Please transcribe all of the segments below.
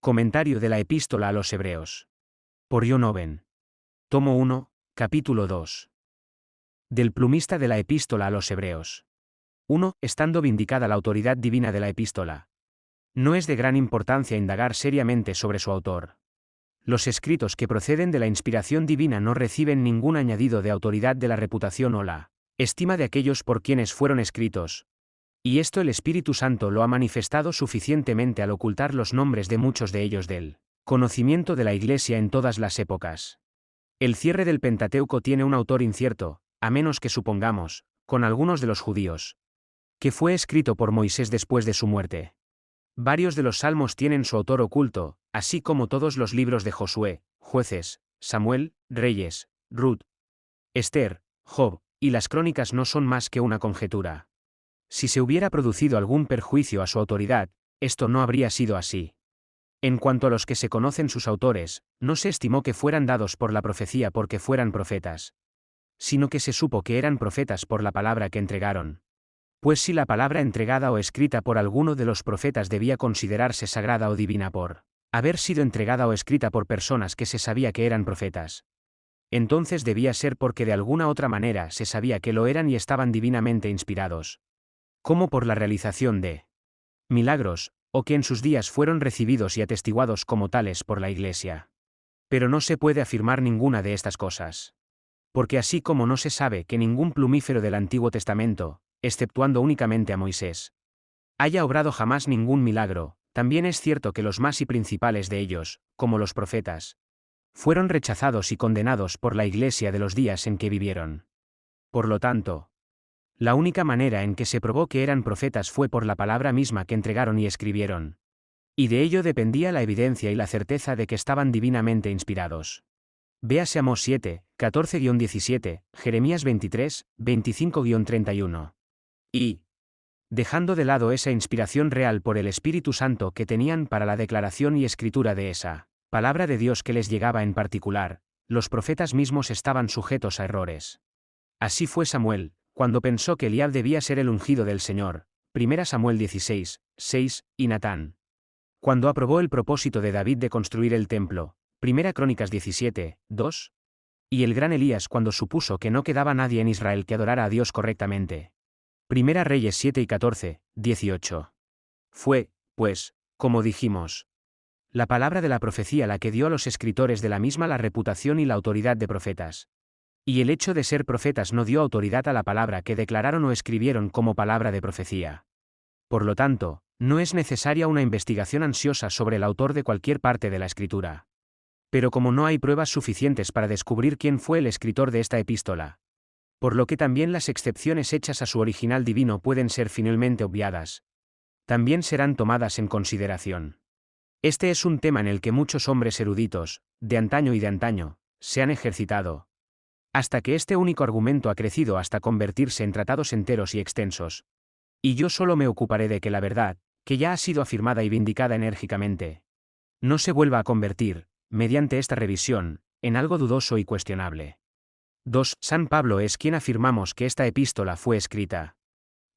Comentario de la Epístola a los Hebreos. Por John Owen. Tomo 1, capítulo 2. Del plumista de la Epístola a los Hebreos. 1. Estando vindicada la autoridad divina de la Epístola. No es de gran importancia indagar seriamente sobre su autor. Los escritos que proceden de la inspiración divina no reciben ningún añadido de autoridad de la reputación o la estima de aquellos por quienes fueron escritos. Y esto el Espíritu Santo lo ha manifestado suficientemente al ocultar los nombres de muchos de ellos del conocimiento de la Iglesia en todas las épocas. El cierre del Pentateuco tiene un autor incierto, a menos que supongamos, con algunos de los judíos, que fue escrito por Moisés después de su muerte. Varios de los salmos tienen su autor oculto, así como todos los libros de Josué, Jueces, Samuel, Reyes, Ruth, Esther, Job, y las crónicas no son más que una conjetura. Si se hubiera producido algún perjuicio a su autoridad, esto no habría sido así. En cuanto a los que se conocen sus autores, no se estimó que fueran dados por la profecía porque fueran profetas, sino que se supo que eran profetas por la palabra que entregaron. Pues si la palabra entregada o escrita por alguno de los profetas debía considerarse sagrada o divina por haber sido entregada o escrita por personas que se sabía que eran profetas, entonces debía ser porque de alguna otra manera se sabía que lo eran y estaban divinamente inspirados, como por la realización de milagros, o que en sus días fueron recibidos y atestiguados como tales por la Iglesia. Pero no se puede afirmar ninguna de estas cosas. Porque así como no se sabe que ningún plumífero del Antiguo Testamento, exceptuando únicamente a Moisés, haya obrado jamás ningún milagro, también es cierto que los más y principales de ellos, como los profetas, fueron rechazados y condenados por la Iglesia de los días en que vivieron. Por lo tanto, la única manera en que se probó que eran profetas fue por la palabra misma que entregaron y escribieron. Y de ello dependía la evidencia y la certeza de que estaban divinamente inspirados. Véase Amós 7, 14-17, Jeremías 23, 25-31. Y, dejando de lado esa inspiración real por el Espíritu Santo que tenían para la declaración y escritura de esa palabra de Dios que les llegaba en particular, los profetas mismos estaban sujetos a errores. Así fue Samuel, cuando pensó que Eliab debía ser el ungido del Señor, 1 Samuel 16, 6, y Natán, cuando aprobó el propósito de David de construir el templo, 1 Crónicas 17, 2, y el gran Elías cuando supuso que no quedaba nadie en Israel que adorara a Dios correctamente, 1 Reyes 7 y 14, 18. Fue, pues, como dijimos, la palabra de la profecía la que dio a los escritores de la misma la reputación y la autoridad de profetas. Y el hecho de ser profetas no dio autoridad a la palabra que declararon o escribieron como palabra de profecía. Por lo tanto, no es necesaria una investigación ansiosa sobre el autor de cualquier parte de la escritura. Pero como no hay pruebas suficientes para descubrir quién fue el escritor de esta epístola, por lo que también las excepciones hechas a su original divino pueden ser finalmente obviadas, también serán tomadas en consideración. Este es un tema en el que muchos hombres eruditos, de antaño, se han ejercitado, hasta que este único argumento ha crecido hasta convertirse en tratados enteros y extensos. Y yo solo me ocuparé de que la verdad, que ya ha sido afirmada y vindicada enérgicamente, no se vuelva a convertir, mediante esta revisión, en algo dudoso y cuestionable. 2. San Pablo es quien afirmamos que esta epístola fue escrita.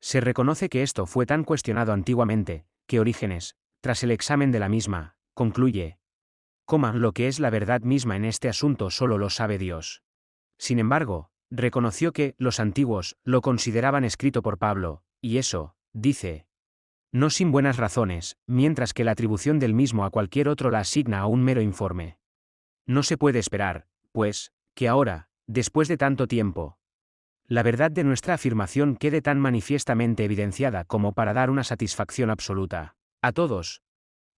Se reconoce que esto fue tan cuestionado antiguamente, que Orígenes, tras el examen de la misma, concluye: lo que es la verdad misma en este asunto solo lo sabe Dios. Sin embargo, reconoció que los antiguos lo consideraban escrito por Pablo, y eso, dice, no sin buenas razones, mientras que la atribución del mismo a cualquier otro la asigna a un mero informe. No se puede esperar, pues, que ahora, después de tanto tiempo, la verdad de nuestra afirmación quede tan manifiestamente evidenciada como para dar una satisfacción absoluta a todos,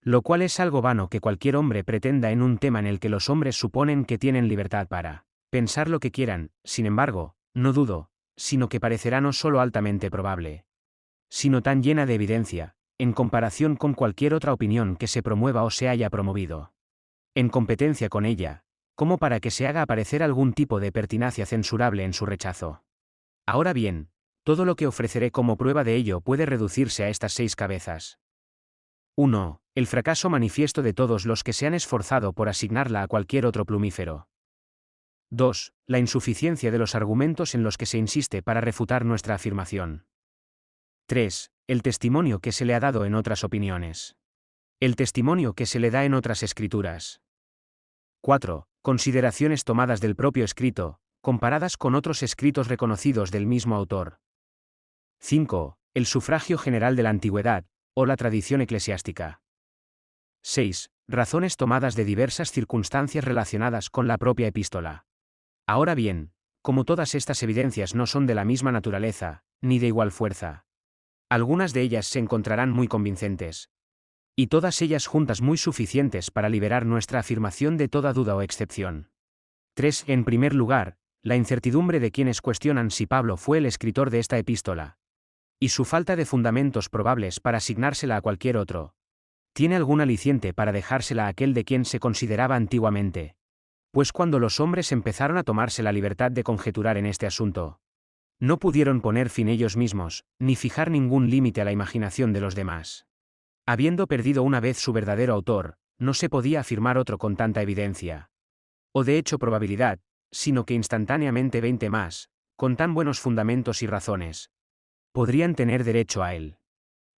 lo cual es algo vano que cualquier hombre pretenda en un tema en el que los hombres suponen que tienen libertad para pensar lo que quieran. Sin embargo, no dudo, sino que parecerá no solo altamente probable, sino tan llena de evidencia, en comparación con cualquier otra opinión que se promueva o se haya promovido en competencia con ella, como para que se haga aparecer algún tipo de pertinacia censurable en su rechazo. Ahora bien, todo lo que ofreceré como prueba de ello puede reducirse a estas 6 cabezas. 1. El fracaso manifiesto de todos los que se han esforzado por asignarla a cualquier otro plumífero. 2. La insuficiencia de los argumentos en los que se insiste para refutar nuestra afirmación. 3. El testimonio que se le ha dado en otras opiniones. El testimonio que se le da en otras escrituras. 4. Consideraciones tomadas del propio escrito, comparadas con otros escritos reconocidos del mismo autor. 5. El sufragio general de la antigüedad, o la tradición eclesiástica. 6. Razones tomadas de diversas circunstancias relacionadas con la propia epístola. Ahora bien, como todas estas evidencias no son de la misma naturaleza, ni de igual fuerza, algunas de ellas se encontrarán muy convincentes, y todas ellas juntas muy suficientes para liberar nuestra afirmación de toda duda o excepción. 3. En primer lugar, la incertidumbre de quienes cuestionan si Pablo fue el escritor de esta epístola, y su falta de fundamentos probables para asignársela a cualquier otro, tiene algún aliciente para dejársela a aquel de quien se consideraba antiguamente. Pues cuando los hombres empezaron a tomarse la libertad de conjeturar en este asunto, no pudieron poner fin ellos mismos, ni fijar ningún límite a la imaginación de los demás. Habiendo perdido una vez su verdadero autor, no se podía afirmar otro con tanta evidencia, o de hecho probabilidad, sino que instantáneamente 20 más, con tan buenos fundamentos y razones, podrían tener derecho a él.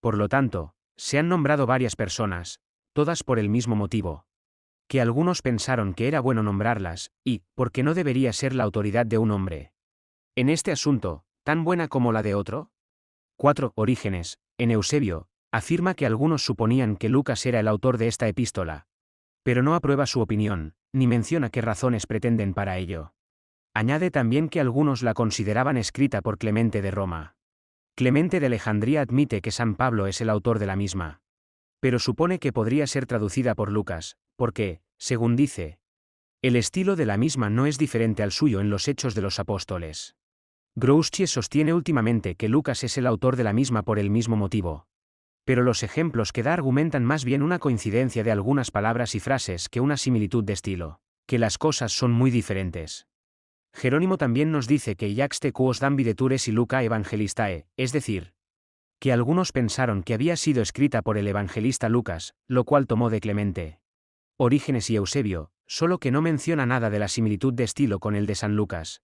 Por lo tanto, se han nombrado varias personas, todas por el mismo motivo, que algunos pensaron que era bueno nombrarlas, y, porque no debería ser la autoridad de un hombre en este asunto, tan buena como la de otro. 4. Orígenes, en Eusebio, afirma que algunos suponían que Lucas era el autor de esta epístola, pero no aprueba su opinión, ni menciona qué razones pretenden para ello. Añade también que algunos la consideraban escrita por Clemente de Roma. Clemente de Alejandría admite que San Pablo es el autor de la misma, pero supone que podría ser traducida por Lucas, porque, según dice, el estilo de la misma no es diferente al suyo en los Hechos de los Apóstoles. Grouchy sostiene últimamente que Lucas es el autor de la misma por el mismo motivo, pero los ejemplos que da argumentan más bien una coincidencia de algunas palabras y frases que una similitud de estilo, que las cosas son muy diferentes. Jerónimo también nos dice que Iaxte quos dan videtures y Luca evangelistae, es decir, que algunos pensaron que había sido escrita por el evangelista Lucas, lo cual tomó de Clemente, Orígenes y Eusebio, solo que no menciona nada de la similitud de estilo con el de San Lucas.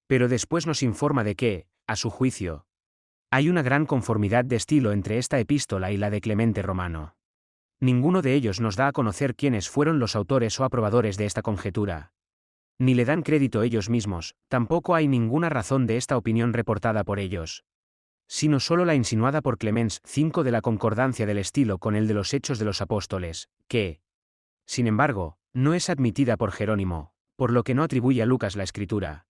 Pero después nos informa de que, a su juicio, hay una gran conformidad de estilo entre esta epístola y la de Clemente Romano. Ninguno de ellos nos da a conocer quiénes fueron los autores o aprobadores de esta conjetura. Ni le dan crédito ellos mismos, tampoco hay ninguna razón de esta opinión reportada por ellos, sino solo la insinuada por Clemens 5 de la concordancia del estilo con el de los Hechos de los Apóstoles, que, sin embargo, no es admitida por Jerónimo, por lo que no atribuye a Lucas la escritura,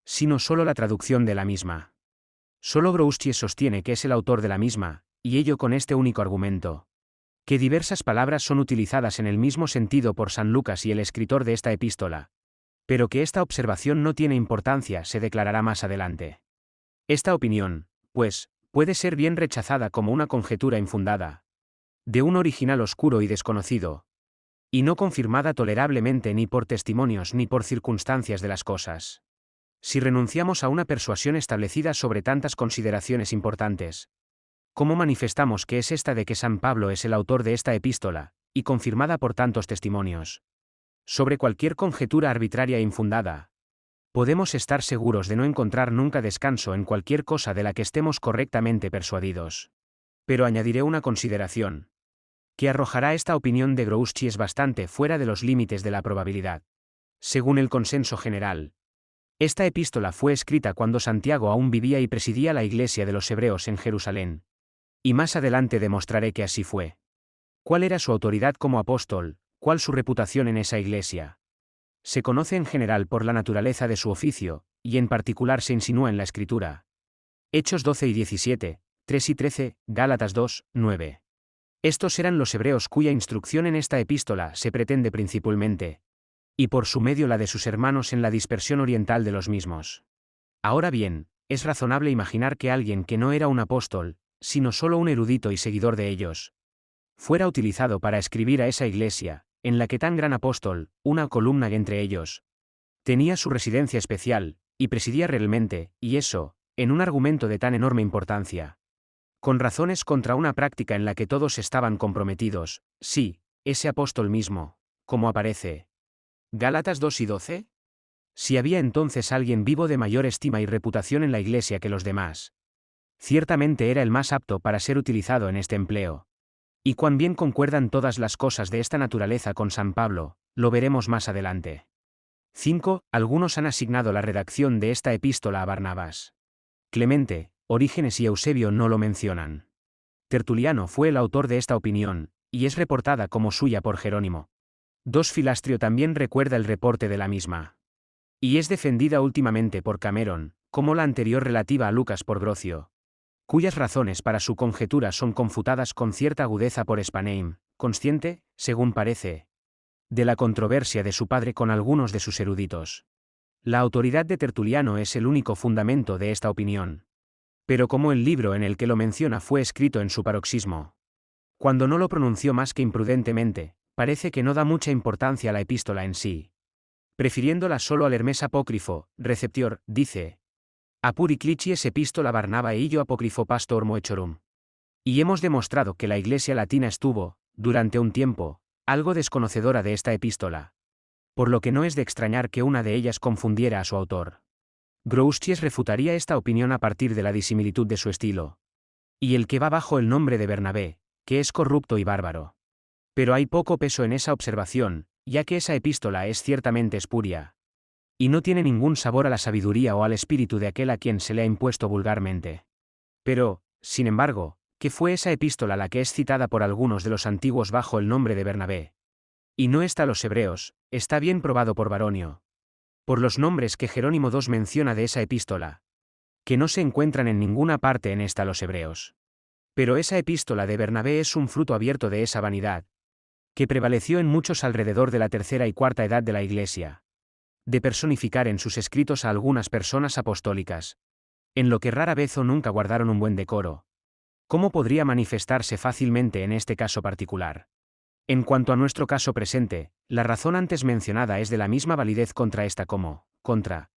sino solo la traducción de la misma. Solo Grouchy sostiene que es el autor de la misma, y ello con este único argumento: que diversas palabras son utilizadas en el mismo sentido por San Lucas y el escritor de esta epístola, pero que esta observación no tiene importancia se declarará más adelante. Esta opinión, pues, puede ser bien rechazada como una conjetura infundada, de un original oscuro y desconocido, y no confirmada tolerablemente ni por testimonios ni por circunstancias de las cosas. Si renunciamos a una persuasión establecida sobre tantas consideraciones importantes, ¿cómo manifestamos que es esta de que San Pablo es el autor de esta epístola, y confirmada por tantos testimonios, sobre cualquier conjetura arbitraria e infundada? Podemos estar seguros de no encontrar nunca descanso en cualquier cosa de la que estemos correctamente persuadidos. Pero añadiré una consideración, que arrojará esta opinión de Grouchy es bastante fuera de los límites de la probabilidad. Según el consenso general, esta epístola fue escrita cuando Santiago aún vivía y presidía la iglesia de los hebreos en Jerusalén. Y más adelante demostraré que así fue. ¿Cuál era su autoridad como apóstol? ¿Cuál su reputación en esa iglesia? Se conoce en general por la naturaleza de su oficio, y en particular se insinúa en la Escritura. Hechos 12 y 17, 3 y 13, Gálatas 2, 9. Estos eran los hebreos cuya instrucción en esta epístola se pretende principalmente, y por su medio la de sus hermanos en la dispersión oriental de los mismos. Ahora bien, es razonable imaginar que alguien que no era un apóstol, sino solo un erudito y seguidor de ellos, fuera utilizado para escribir a esa iglesia, en la que tan gran apóstol, una columna entre ellos, tenía su residencia especial, y presidía realmente, y eso, en un argumento de tan enorme importancia, con razones contra una práctica en la que todos estaban comprometidos. Sí, ese apóstol mismo, como aparece Gálatas 2 y 12. Si había entonces alguien vivo de mayor estima y reputación en la iglesia que los demás, ciertamente era el más apto para ser utilizado en este empleo. Y cuán bien concuerdan todas las cosas de esta naturaleza con San Pablo, lo veremos más adelante. 5. Algunos han asignado la redacción de esta epístola a Barnabas. Clemente, Orígenes y Eusebio no lo mencionan. Tertuliano fue el autor de esta opinión, y es reportada como suya por Jerónimo. 2. Filastrio también recuerda el reporte de la misma. Y es defendida últimamente por Cameron, como la anterior relativa a Lucas por Grocio, cuyas razones para su conjetura son confutadas con cierta agudeza por Spanheim, consciente, según parece, de la controversia de su padre con algunos de sus eruditos. La autoridad de Tertuliano es el único fundamento de esta opinión. Pero como el libro en el que lo menciona fue escrito en su paroxismo, cuando no lo pronunció más que imprudentemente, parece que no da mucha importancia a la epístola en sí. Prefiriéndola solo al Hermes apócrifo, Receptior, dice: Apuri clicies epístola Barnaba e illo apócrifo pastor moechorum. Y hemos demostrado que la Iglesia latina estuvo, durante un tiempo, algo desconocedora de esta epístola. Por lo que no es de extrañar que una de ellas confundiera a su autor. Grousius refutaría esta opinión a partir de la disimilitud de su estilo. Y el que va bajo el nombre de Bernabé, que es corrupto y bárbaro. Pero hay poco peso en esa observación, ya que esa epístola es ciertamente espuria. Y no tiene ningún sabor a la sabiduría o al espíritu de aquel a quien se le ha impuesto vulgarmente. Pero, sin embargo, ¿qué fue esa epístola la que es citada por algunos de los antiguos bajo el nombre de Bernabé? Y no está los hebreos, está bien probado por Baronio. Por los nombres que Jerónimo II menciona de esa epístola, que no se encuentran en ninguna parte en esta los hebreos. Pero esa epístola de Bernabé es un fruto abierto de esa vanidad, que prevaleció en muchos alrededor de la tercera y cuarta edad de la Iglesia, de personificar en sus escritos a algunas personas apostólicas, en lo que rara vez o nunca guardaron un buen decoro. ¿Cómo podría manifestarse fácilmente en este caso particular? En cuanto a nuestro caso presente, la razón antes mencionada es de la misma validez contra esta como, contra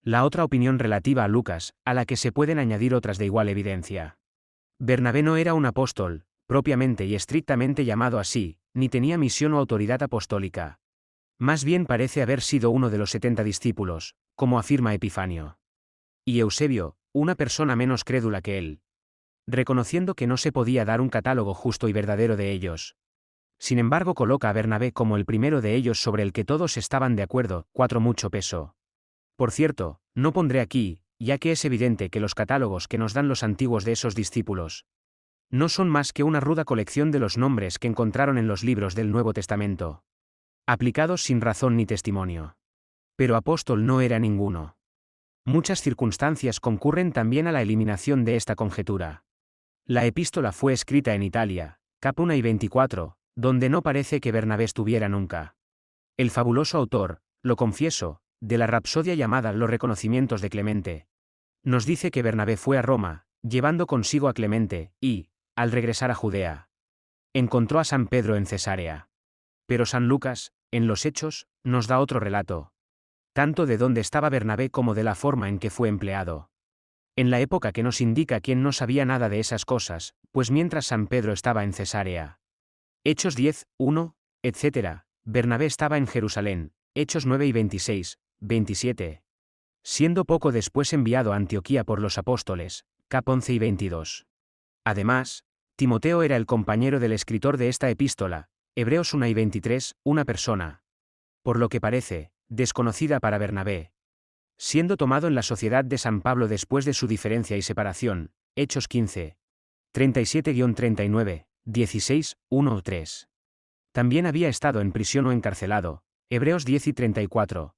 la otra opinión relativa a Lucas, a la que se pueden añadir otras de igual evidencia. Bernabé no era un apóstol, propiamente y estrictamente llamado así, ni tenía misión o autoridad apostólica. Más bien parece haber sido uno de los 70 discípulos, como afirma Epifanio. Y Eusebio, una persona menos crédula que él, reconociendo que no se podía dar un catálogo justo y verdadero de ellos. Sin embargo, coloca a Bernabé como el primero de ellos sobre el que todos estaban de acuerdo. 4. Mucho peso. Por cierto, no pondré aquí, ya que es evidente que los catálogos que nos dan los antiguos de esos discípulos no son más que una ruda colección de los nombres que encontraron en los libros del Nuevo Testamento, aplicados sin razón ni testimonio. Pero apóstol no era ninguno. Muchas circunstancias concurren también a la eliminación de esta conjetura. La epístola fue escrita en Italia, cap 1 y 24, donde no parece que Bernabé estuviera nunca. El fabuloso autor, lo confieso, de la rapsodia llamada Los reconocimientos de Clemente, nos dice que Bernabé fue a Roma, llevando consigo a Clemente, y, al regresar a Judea, encontró a San Pedro en Cesarea. Pero San Lucas, en los Hechos, nos da otro relato, tanto de dónde estaba Bernabé como de la forma en que fue empleado. En la época que nos indica quien no sabía nada de esas cosas, pues mientras San Pedro estaba en Cesarea. Hechos 10, 1, etc., Bernabé estaba en Jerusalén, Hechos 9 y 26, 27. Siendo poco después enviado a Antioquía por los apóstoles, cap 11 y 22. Además, Timoteo era el compañero del escritor de esta epístola, Hebreos 1 y 23, una persona, por lo que parece, desconocida para Bernabé, siendo tomado en la sociedad de San Pablo después de su diferencia y separación, Hechos 15, 37-39, 16, 1 o 3. También había estado en prisión o encarcelado, Hebreos 10 y 34.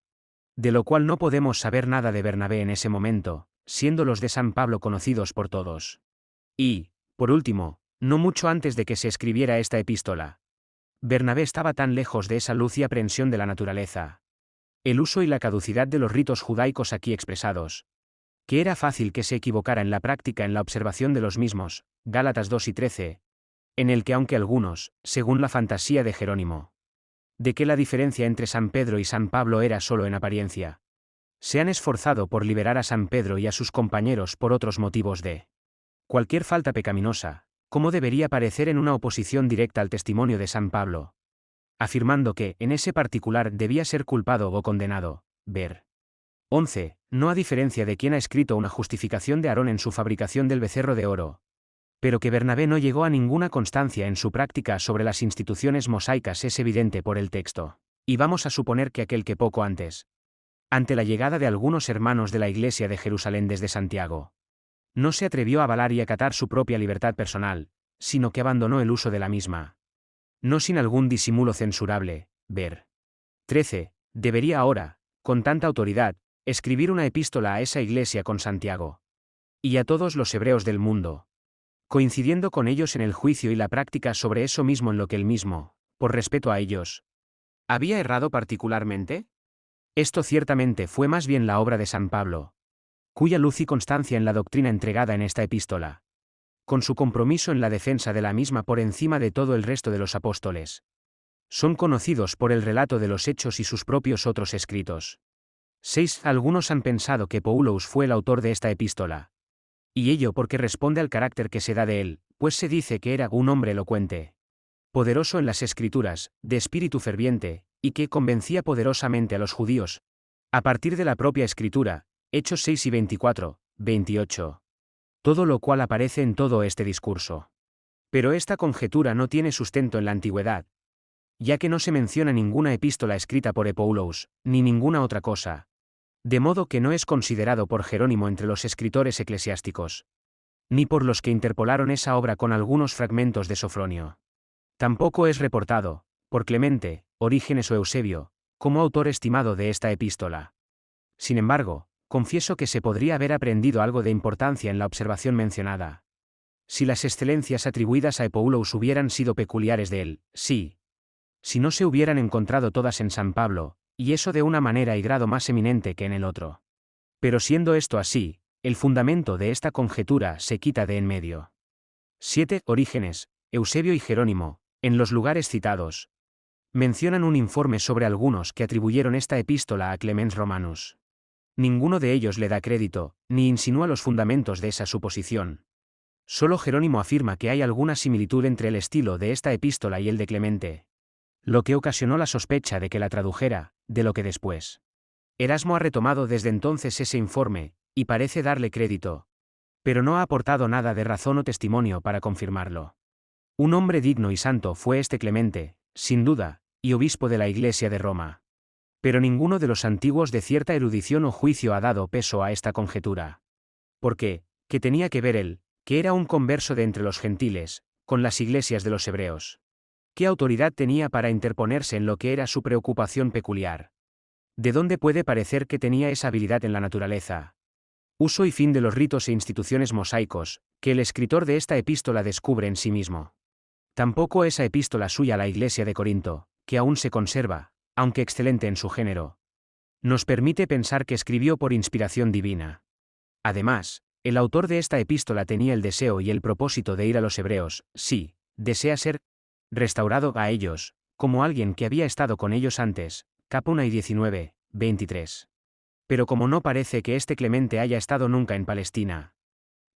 De lo cual no podemos saber nada de Bernabé en ese momento, siendo los de San Pablo conocidos por todos. Y, por último, no mucho antes de que se escribiera esta epístola, Bernabé estaba tan lejos de esa luz y aprensión de la naturaleza, el uso y la caducidad de los ritos judaicos aquí expresados, que era fácil que se equivocara en la práctica en la observación de los mismos, Gálatas 2 y 13, en el que aunque algunos, según la fantasía de Jerónimo, de que la diferencia entre San Pedro y San Pablo era solo en apariencia, se han esforzado por liberar a San Pedro y a sus compañeros por otros motivos de cualquier falta pecaminosa, como debería parecer en una oposición directa al testimonio de San Pablo, afirmando que, en ese particular debía ser culpado o condenado, ver 11, no a diferencia de quien ha escrito una justificación de Aarón en su fabricación del becerro de oro, Pero que Bernabé no llegó a ninguna constancia en su práctica sobre las instituciones mosaicas es evidente por el texto. Y vamos a suponer que aquel que poco antes, ante la llegada de algunos hermanos de la Iglesia de Jerusalén desde Santiago, no se atrevió a avalar y acatar su propia libertad personal, sino que abandonó el uso de la misma. No sin algún disimulo censurable, ver. 13. Debería ahora, con tanta autoridad, escribir una epístola a esa Iglesia con Santiago. Y a todos los hebreos del mundo, coincidiendo con ellos en el juicio y la práctica sobre eso mismo en lo que él mismo, por respeto a ellos, ¿había errado particularmente? Esto ciertamente fue más bien la obra de San Pablo, cuya luz y constancia en la doctrina entregada en esta epístola, con su compromiso en la defensa de la misma por encima de todo el resto de los apóstoles, son conocidos por el relato de los hechos y sus propios otros escritos. 6. Algunos han pensado que Paulus fue el autor de esta epístola. Y ello porque responde al carácter que se da de él, pues se dice que era un hombre elocuente, poderoso en las escrituras, de espíritu ferviente, y que convencía poderosamente a los judíos, a partir de la propia escritura, Hechos 6 y 24, 28. Todo lo cual aparece en todo este discurso. Pero esta conjetura no tiene sustento en la antigüedad, ya que no se menciona ninguna epístola escrita por Paulus, ni ninguna otra cosa. De modo que no es considerado por Jerónimo entre los escritores eclesiásticos, ni por los que interpolaron esa obra con algunos fragmentos de Sofronio. Tampoco es reportado, por Clemente, Orígenes o Eusebio, como autor estimado de esta epístola. Sin embargo, confieso que se podría haber aprendido algo de importancia en la observación mencionada. Si las excelencias atribuidas a Paulus hubieran sido peculiares de él, sí. Si no se hubieran encontrado todas en San Pablo, y eso de una manera y grado más eminente que en el otro. Pero siendo esto así, el fundamento de esta conjetura se quita de en medio. 7. Orígenes, Eusebio y Jerónimo, en los lugares citados, mencionan un informe sobre algunos que atribuyeron esta epístola a Clemens Romanus. Ninguno de ellos le da crédito, ni insinúa los fundamentos de esa suposición. Solo Jerónimo afirma que hay alguna similitud entre el estilo de esta epístola y el de Clemente, lo que ocasionó la sospecha de que la tradujera, de lo que después Erasmo ha retomado desde entonces ese informe, y parece darle crédito, pero no ha aportado nada de razón o testimonio para confirmarlo. Un hombre digno y santo fue este Clemente, sin duda, y obispo de la Iglesia de Roma. Pero ninguno de los antiguos de cierta erudición o juicio ha dado peso a esta conjetura. ¿Por qué? ¿Qué tenía que ver él, que era un converso de entre los gentiles, con las iglesias de los hebreos? ¿Qué autoridad tenía para interponerse en lo que era su preocupación peculiar? ¿De dónde puede parecer que tenía esa habilidad en la naturaleza, uso y fin de los ritos e instituciones mosaicos, que el escritor de esta epístola descubre en sí mismo? Tampoco esa epístola suya a la Iglesia de Corinto, que aún se conserva, aunque excelente en su género, nos permite pensar que escribió por inspiración divina. Además, el autor de esta epístola tenía el deseo y el propósito de ir a los hebreos, sí, desea ser restaurado a ellos, como alguien que había estado con ellos antes, cap 1 y 19, 23. Pero como no parece que este Clemente haya estado nunca en Palestina,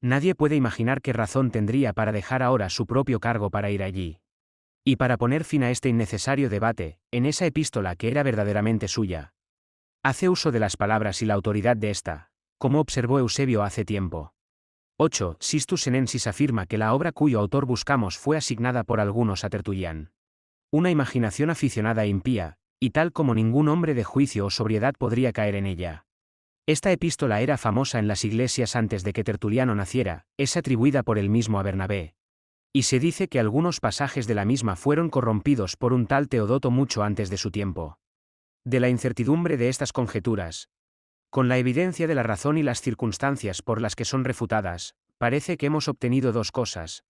nadie puede imaginar qué razón tendría para dejar ahora su propio cargo para ir allí. Y para poner fin a este innecesario debate, en esa epístola que era verdaderamente suya, hace uso de las palabras y la autoridad de esta, como observó Eusebio hace tiempo. 8. Sistus Senensis afirma que la obra cuyo autor buscamos fue asignada por algunos a Tertulián. Una imaginación aficionada e impía, y tal como ningún hombre de juicio o sobriedad podría caer en ella. Esta epístola era famosa en las iglesias antes de que Tertuliano naciera, es atribuida por él mismo a Bernabé. Y se dice que algunos pasajes de la misma fueron corrompidos por un tal Teodoto mucho antes de su tiempo. De la incertidumbre de estas conjeturas, con la evidencia de la razón y las circunstancias por las que son refutadas, parece que hemos obtenido dos cosas.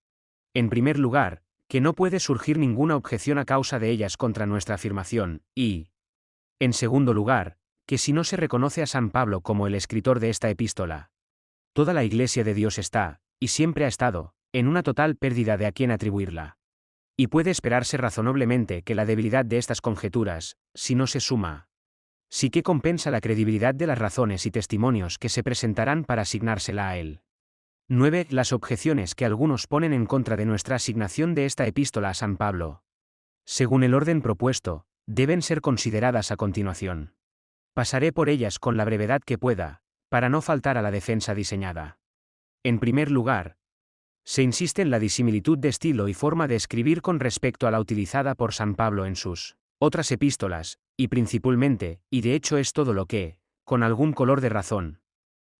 En primer lugar, que no puede surgir ninguna objeción a causa de ellas contra nuestra afirmación, y, en segundo lugar, que si no se reconoce a San Pablo como el escritor de esta epístola, toda la Iglesia de Dios está, y siempre ha estado, en una total pérdida de a quién atribuirla. Y puede esperarse razonablemente que la debilidad de estas conjeturas, si no se suma, sí que compensa la credibilidad de las razones y testimonios que se presentarán para asignársela a él. 9. Las objeciones que algunos ponen en contra de nuestra asignación de esta epístola a San Pablo, según el orden propuesto, deben ser consideradas a continuación. Pasaré por ellas con la brevedad que pueda, para no faltar a la defensa diseñada. En primer lugar, Se insiste en la disimilitud de estilo y forma de escribir con respecto a la utilizada por San Pablo en sus otras epístolas, y principalmente, y de hecho es todo lo que, con algún color de razón,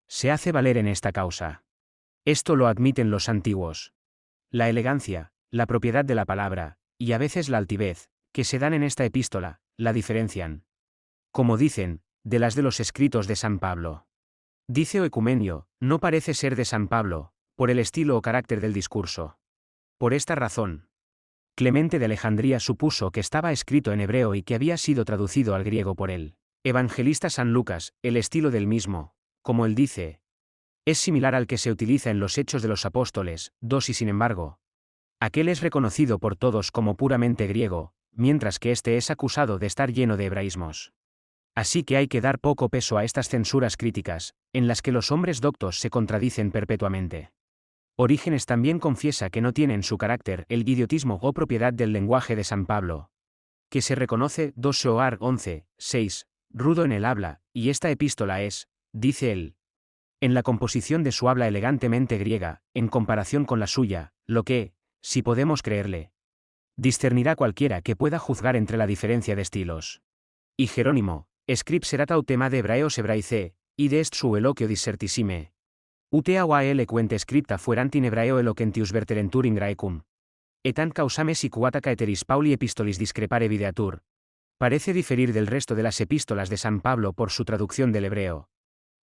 se hace valer en esta causa. Esto lo admiten los antiguos. La elegancia, la propiedad de la palabra, y a veces la altivez, que se dan en esta epístola, la diferencian, como dicen, de las de los escritos de San Pablo. Dice Oecumenio, no parece ser de San Pablo, por el estilo o carácter del discurso. Por esta razón, Clemente de Alejandría supuso que estaba escrito en hebreo y que había sido traducido al griego por él. Evangelista San Lucas, el estilo del mismo, como él dice, es similar al que se utiliza en los Hechos de los Apóstoles, 2 y sin embargo, aquel es reconocido por todos como puramente griego, mientras que este es acusado de estar lleno de hebraísmos. Así que hay que dar poco peso a estas censuras críticas, en las que los hombres doctos se contradicen perpetuamente. Orígenes también confiesa que no tiene en su carácter el idiotismo o propiedad del lenguaje de San Pablo, que se reconoce 2 Soar 11, 6, rudo en el habla, y esta epístola es, dice él, en la composición de su habla elegantemente griega, en comparación con la suya, lo que, si podemos creerle, discernirá cualquiera que pueda juzgar entre la diferencia de estilos. Y Jerónimo, scripserat autem de Hebraeos hebraice, id est su eloquio dissertissime. Utea oa eloquente scripta fuerant in Hebraeo eloquentius verterentur in Graecum. Etant causame sicuata caeteris Pauli epistolis discrepare videatur. Parece diferir del resto de las epístolas de San Pablo por su traducción del hebreo,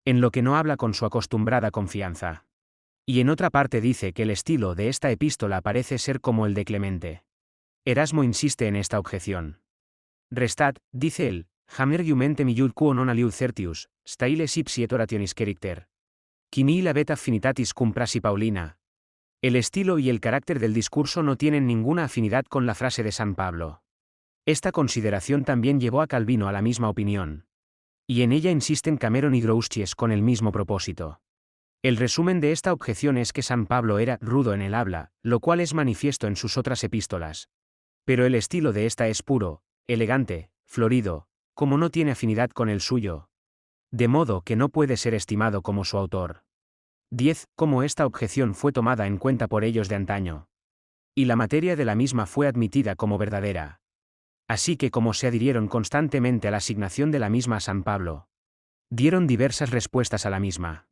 en lo que no habla con su acostumbrada confianza. Y en otra parte dice que el estilo de esta epístola parece ser como el de Clemente. Erasmo insiste en esta objeción. Restat, dice él, Hamer iumente miud quo non aliud certius, stailes ipsi et orationis character. Quimi la beta affinitatis cum prasi Paulina. El estilo y el carácter del discurso no tienen ninguna afinidad con la frase de San Pablo. Esta consideración también llevó a Calvino a la misma opinión. Y en ella insisten Cameron y Grouchies con el mismo propósito. El resumen de esta objeción es que San Pablo era rudo en el habla, lo cual es manifiesto en sus otras epístolas. Pero el estilo de esta es puro, elegante, florido, como no tiene afinidad con el suyo, de modo que no puede ser estimado como su autor. 10. Cómo esta objeción fue tomada en cuenta por ellos de antaño. Y la materia de la misma fue admitida como verdadera. Así que como se adhirieron constantemente a la asignación de la misma a San Pablo, dieron diversas respuestas a la misma.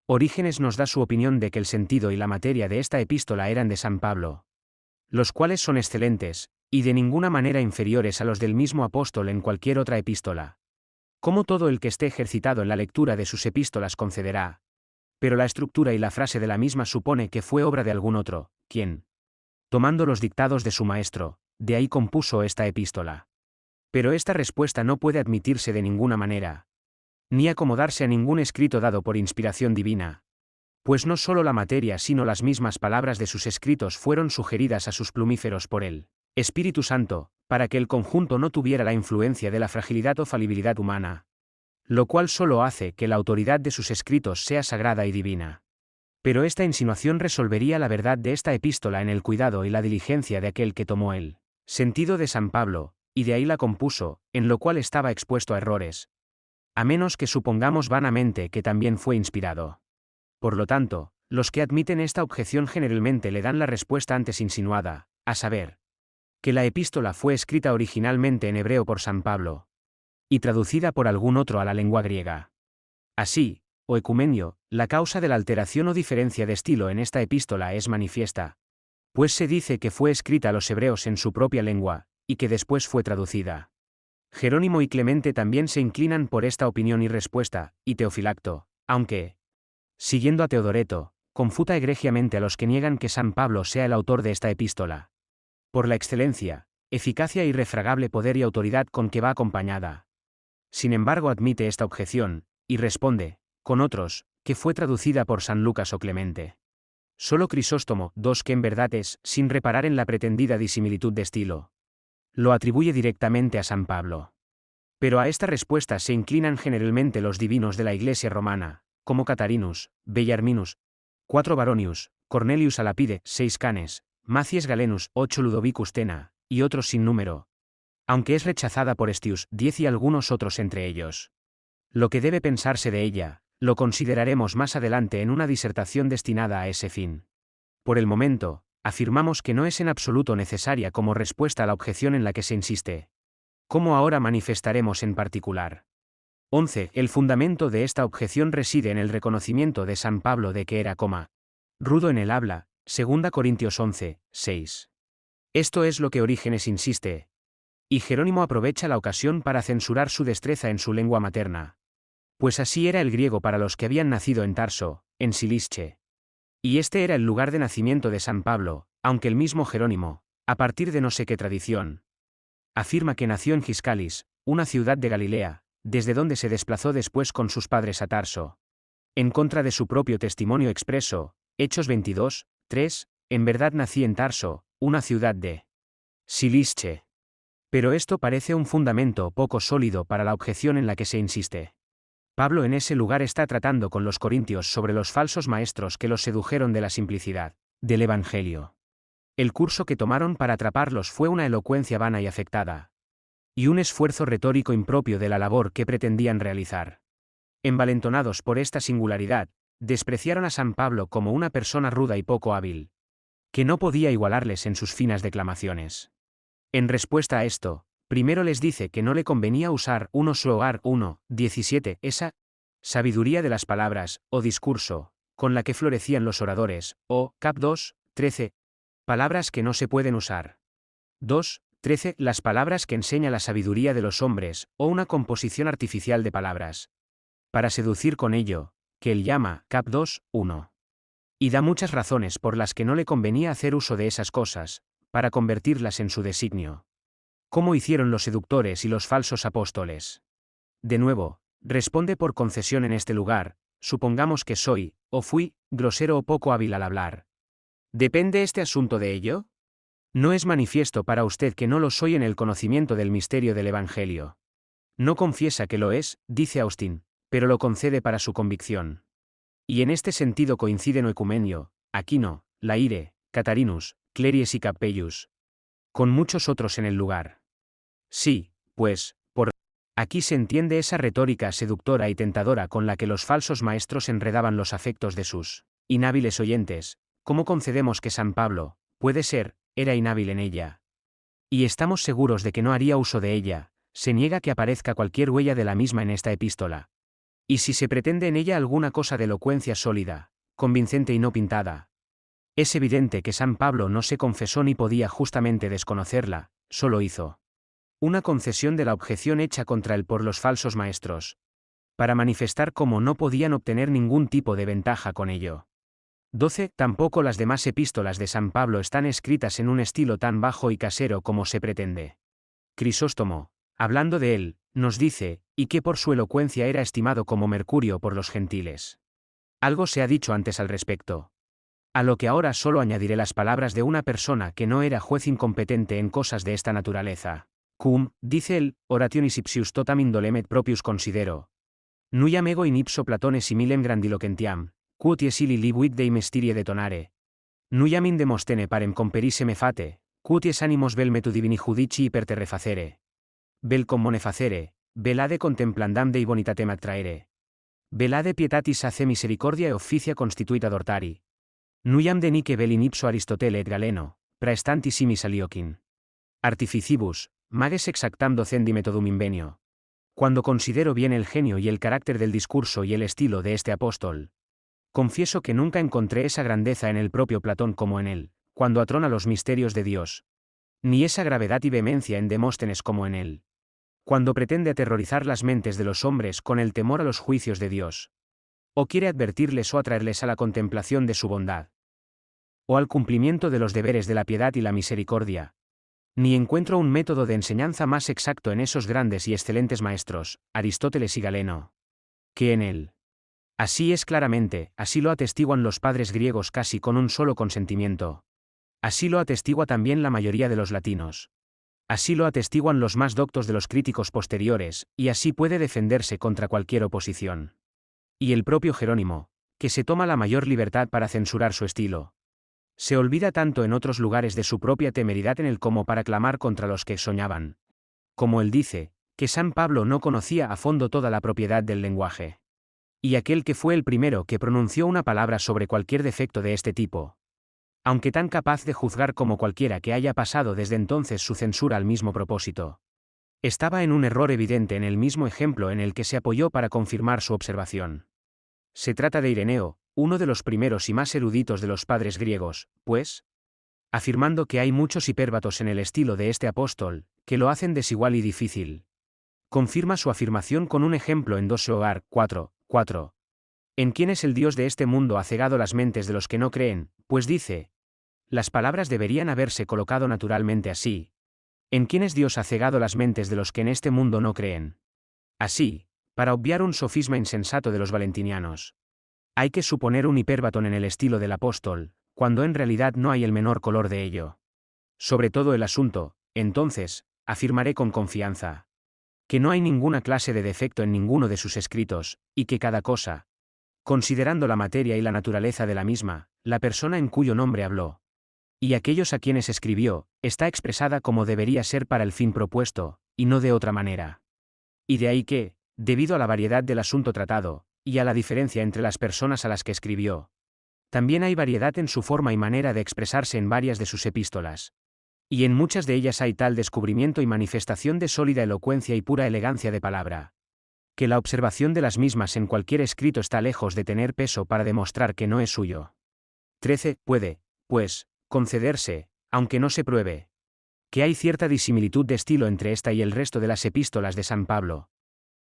Orígenes nos da su opinión de que el sentido y la materia de esta epístola eran de San Pablo, los cuales son excelentes, y de ninguna manera inferiores a los del mismo apóstol en cualquier otra epístola. Como todo el que esté ejercitado en la lectura de sus epístolas concederá. Pero la estructura y la frase de la misma supone que fue obra de algún otro, quien, tomando los dictados de su maestro, de ahí compuso esta epístola. Pero esta respuesta no puede admitirse de ninguna manera, ni acomodarse a ningún escrito dado por inspiración divina. Pues no solo la materia sino las mismas palabras de sus escritos fueron sugeridas a sus plumíferos por él. Espíritu Santo, para que el conjunto no tuviera la influencia de la fragilidad o falibilidad humana, lo cual solo hace que la autoridad de sus escritos sea sagrada y divina. Pero esta insinuación resolvería la verdad de esta epístola en el cuidado y la diligencia de aquel que tomó el sentido de San Pablo, y de ahí la compuso, en lo cual estaba expuesto a errores, a menos que supongamos vanamente que también fue inspirado. Por lo tanto, los que admiten esta objeción generalmente le dan la respuesta antes insinuada, a saber, que la epístola fue escrita originalmente en hebreo por San Pablo, y traducida por algún otro a la lengua griega. Así, Oecumenio, la causa de la alteración o diferencia de estilo en esta epístola es manifiesta, pues se dice que fue escrita a los hebreos en su propia lengua, y que después fue traducida. Jerónimo y Clemente también se inclinan por esta opinión y respuesta, y Teofilacto, aunque, siguiendo a Teodoreto, confuta egregiamente a los que niegan que San Pablo sea el autor de esta epístola, por la excelencia, eficacia e irrefragable poder y autoridad con que va acompañada. Sin embargo admite esta objeción, y responde, con otros, que fue traducida por San Lucas o Clemente. Solo Crisóstomo, 2 que en verdad es, sin reparar en la pretendida disimilitud de estilo, lo atribuye directamente a San Pablo. Pero a esta respuesta se inclinan generalmente los divinos de la Iglesia romana, como Catarinus, Bellarminus, 4 Baronius, Cornelius a Lapide, 6 Canes, Macies Galenus, 8 Ludovicus Tena, y otros sin número, aunque es rechazada por Estius, 10 y algunos otros entre ellos. Lo que debe pensarse de ella, lo consideraremos más adelante en una disertación destinada a ese fin. Por el momento, afirmamos que no es en absoluto necesaria como respuesta a la objeción en la que se insiste. ¿Cómo ahora manifestaremos en particular? 11. El fundamento de esta objeción reside en el reconocimiento de San Pablo de que era, rudo en el habla, 2 Corintios 11, 6. Esto es lo que Orígenes insiste. Y Jerónimo aprovecha la ocasión para censurar su destreza en su lengua materna. Pues así era el griego para los que habían nacido en Tarso, en Silische. Y este era el lugar de nacimiento de San Pablo, aunque el mismo Jerónimo, a partir de no sé qué tradición, afirma que nació en Giscalis, una ciudad de Galilea, desde donde se desplazó después con sus padres a Tarso. En contra de su propio testimonio expreso, Hechos 22, 3, en verdad nací en Tarso, una ciudad de Silische. Pero esto parece un fundamento poco sólido para la objeción en la que se insiste. Pablo en ese lugar está tratando con los corintios sobre los falsos maestros que los sedujeron de la simplicidad del Evangelio. El curso que tomaron para atraparlos fue una elocuencia vana y afectada, y un esfuerzo retórico impropio de la labor que pretendían realizar. Envalentonados por esta singularidad, despreciaron a San Pablo como una persona ruda y poco hábil, que no podía igualarles en sus finas declamaciones. En respuesta a esto, primero les dice que no le convenía usar su hogar 1:17, esa sabiduría de las palabras, o discurso, con la que florecían los oradores, o cap 2:13, palabras que no se pueden usar. 2:13, las palabras que enseña la sabiduría de los hombres, o una composición artificial de palabras, para seducir con ello, que él llama cap 2:1. Y da muchas razones por las que no le convenía hacer uso de esas cosas, para convertirlas en su designio. ¿Cómo hicieron los seductores y los falsos apóstoles? De nuevo, responde por concesión en este lugar, supongamos que soy, o fui, grosero o poco hábil al hablar. ¿Depende este asunto de ello? No es manifiesto para usted que no lo soy en el conocimiento del misterio del Evangelio. No confiesa que lo es, dice Austin, pero lo concede para su convicción. Y en este sentido coinciden Oecumenio, Aquino, Laire, Catarinus, Cleries y Capellus, con muchos otros en el lugar. Sí, pues, por aquí se entiende esa retórica seductora y tentadora con la que los falsos maestros enredaban los afectos de sus inhábiles oyentes. ¿Cómo concedemos que San Pablo, puede ser, era inhábil en ella? Y estamos seguros de que no haría uso de ella, se niega que aparezca cualquier huella de la misma en esta epístola. Y si se pretende en ella alguna cosa de elocuencia sólida, convincente y no pintada, es evidente que San Pablo no se confesó ni podía justamente desconocerla, solo hizo una concesión de la objeción hecha contra él por los falsos maestros, para manifestar cómo no podían obtener ningún tipo de ventaja con ello. 12. Tampoco las demás epístolas de San Pablo están escritas en un estilo tan bajo y casero como se pretende. Crisóstomo, hablando de él, nos dice, y que por su elocuencia era estimado como Mercurio por los gentiles. Algo se ha dicho antes al respecto. A lo que ahora solo añadiré las palabras de una persona que no era juez incompetente en cosas de esta naturaleza. Cum, dice él, orationis ipsius totam indolemet propius considero. Nuiam ego in ipso Platone similem grandilocentiam, quod esili libuit dei mystirie detonare. Nuiam in Demostene parem comperisse me fate, quod es animos vel metu divini judici hyperterre facere. Vel commone facere, velade contemplandam dei bonitatem attraere. Velade pietatis hace misericordia e officia constituita dortari. Nuiam denique vel in ipso Aristotele et Galeno, praestanti simis aliocin. Artificibus, mages exactam docendi metodum invenio. Cuando considero bien el genio y el carácter del discurso y el estilo de este apóstol, confieso que nunca encontré esa grandeza en el propio Platón como en él, cuando atrona los misterios de Dios. Ni esa gravedad y vehemencia en Demóstenes como en él, cuando pretende aterrorizar las mentes de los hombres con el temor a los juicios de Dios, o quiere advertirles o atraerles a la contemplación de su bondad, o al cumplimiento de los deberes de la piedad y la misericordia. Ni encuentro un método de enseñanza más exacto en esos grandes y excelentes maestros, Aristóteles y Galeno, que en él. Así es claramente, así lo atestiguan los padres griegos casi con un solo consentimiento. Así lo atestigua también la mayoría de los latinos. Así lo atestiguan los más doctos de los críticos posteriores, y así puede defenderse contra cualquier oposición. Y el propio Jerónimo, que se toma la mayor libertad para censurar su estilo, se olvida tanto en otros lugares de su propia temeridad en él como para clamar contra los que soñaban. Como él dice, que San Pablo no conocía a fondo toda la propiedad del lenguaje. Y aquel que fue el primero que pronunció una palabra sobre cualquier defecto de este tipo, aunque tan capaz de juzgar como cualquiera que haya pasado desde entonces su censura al mismo propósito. Estaba en un error evidente en el mismo ejemplo en el que se apoyó para confirmar su observación. Se trata de Ireneo, uno de los primeros y más eruditos de los padres griegos, pues, afirmando que hay muchos hipérbatos en el estilo de este apóstol, que lo hacen desigual y difícil. Confirma su afirmación con un ejemplo en 2 Hogar 4:4. En quienes el Dios de este mundo ha cegado las mentes de los que no creen, pues dice, las palabras deberían haberse colocado naturalmente así. En quienes Dios ha cegado las mentes de los que en este mundo no creen. Así, para obviar un sofisma insensato de los valentinianos, hay que suponer un hipérbaton en el estilo del apóstol, cuando en realidad no hay el menor color de ello. Sobre todo el asunto, entonces, afirmaré con confianza, que no hay ninguna clase de defecto en ninguno de sus escritos, y que cada cosa, considerando la materia y la naturaleza de la misma, la persona en cuyo nombre habló, y aquellos a quienes escribió, está expresada como debería ser para el fin propuesto, y no de otra manera. Y de ahí que, debido a la variedad del asunto tratado, y a la diferencia entre las personas a las que escribió, también hay variedad en su forma y manera de expresarse en varias de sus epístolas. Y en muchas de ellas hay tal descubrimiento y manifestación de sólida elocuencia y pura elegancia de palabra, que la observación de las mismas en cualquier escrito está lejos de tener peso para demostrar que no es suyo. 13. Puede, pues, concederse, aunque no se pruebe, que hay cierta disimilitud de estilo entre esta y el resto de las epístolas de San Pablo,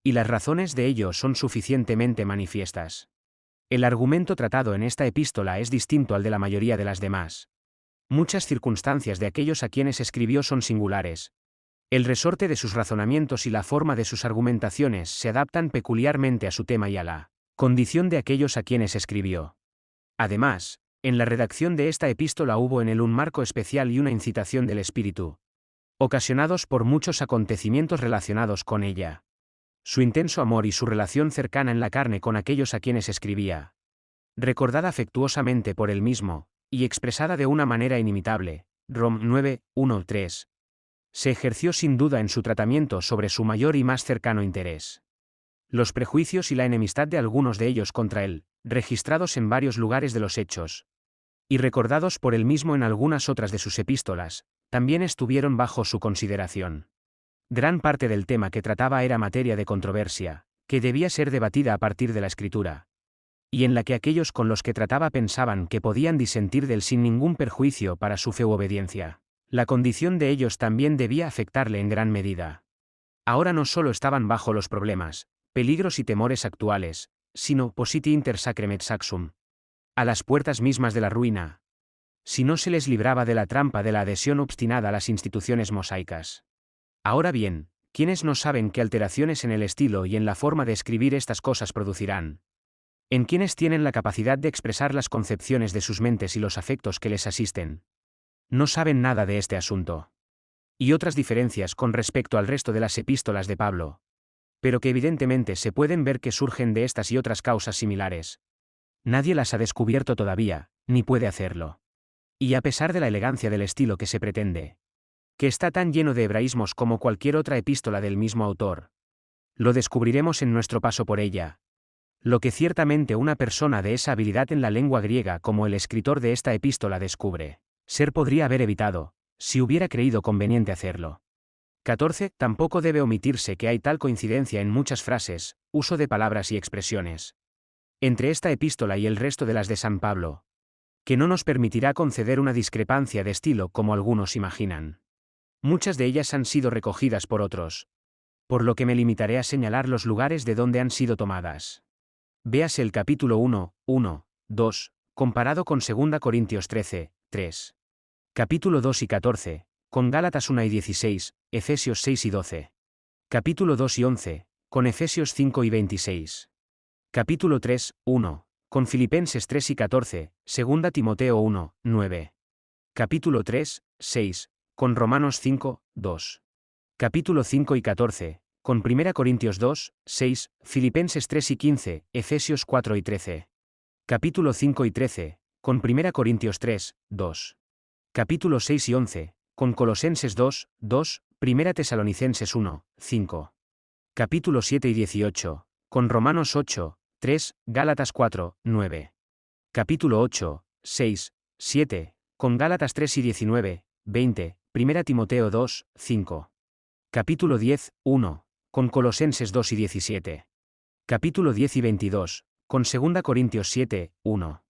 y las razones de ello son suficientemente manifiestas. El argumento tratado en esta epístola es distinto al de la mayoría de las demás. Muchas circunstancias de aquellos a quienes escribió son singulares. El resorte de sus razonamientos y la forma de sus argumentaciones se adaptan peculiarmente a su tema y a la condición de aquellos a quienes escribió. Además, en la redacción de esta epístola hubo en él un marco especial y una incitación del espíritu, ocasionados por muchos acontecimientos relacionados con ella. Su intenso amor y su relación cercana en la carne con aquellos a quienes escribía, recordada afectuosamente por él mismo, y expresada de una manera inimitable, Rom 9:1-3, se ejerció sin duda en su tratamiento sobre su mayor y más cercano interés. Los prejuicios y la enemistad de algunos de ellos contra él, registrados en varios lugares de los Hechos, y recordados por él mismo en algunas otras de sus epístolas, también estuvieron bajo su consideración. Gran parte del tema que trataba era materia de controversia, que debía ser debatida a partir de la Escritura, y en la que aquellos con los que trataba pensaban que podían disentir del sin ningún perjuicio para su fe u obediencia. La condición de ellos también debía afectarle en gran medida. Ahora no solo estaban bajo los problemas, peligros y temores actuales, sino positi inter sacrem et saxum, a las puertas mismas de la ruina, si no se les libraba de la trampa de la adhesión obstinada a las instituciones mosaicas. Ahora bien, ¿quiénes no saben qué alteraciones en el estilo y en la forma de escribir estas cosas producirán? En quienes tienen la capacidad de expresar las concepciones de sus mentes y los afectos que les asisten. No saben nada de este asunto. Y otras diferencias con respecto al resto de las epístolas de Pablo, pero que evidentemente se pueden ver que surgen de estas y otras causas similares. Nadie las ha descubierto todavía, ni puede hacerlo. Y a pesar de la elegancia del estilo que se pretende, que está tan lleno de hebraísmos como cualquier otra epístola del mismo autor, lo descubriremos en nuestro paso por ella. Lo que ciertamente una persona de esa habilidad en la lengua griega como el escritor de esta epístola descubre, ser podría haber evitado, si hubiera creído conveniente hacerlo. 14. Tampoco debe omitirse que hay tal coincidencia en muchas frases, uso de palabras y expresiones, entre esta epístola y el resto de las de San Pablo, que no nos permitirá conceder una discrepancia de estilo como algunos imaginan. Muchas de ellas han sido recogidas por otros, por lo que me limitaré a señalar los lugares de donde han sido tomadas. Véase el capítulo 1:1-2, comparado con 2 Corintios 13:3. Capítulo 2 y 14, con Gálatas 1 y 16, Efesios 6 y 12. Capítulo 2 y 11, con Efesios 5 y 26. Capítulo 3:1, con Filipenses 3 y 14, 2 Timoteo 1:9. Capítulo 3:6, con Romanos 5:2. Capítulo 5 y 14, con 1 Corintios 2:6, Filipenses 3 y 15, Efesios 4 y 13. Capítulo 5 y 13, con 1 Corintios 3:2. Capítulo 6 y 11, con Colosenses 2:2, 1 Tesalonicenses 1:5. Capítulo 7 y 18, con Romanos 8:3, Gálatas 4:9. Capítulo 8:6, 7, con Gálatas 3 y 19, 20, 1 Timoteo 2, 5. Capítulo 10, 1, con Colosenses 2 y 17. Capítulo 10 y 22, con 2 Corintios 7, 1.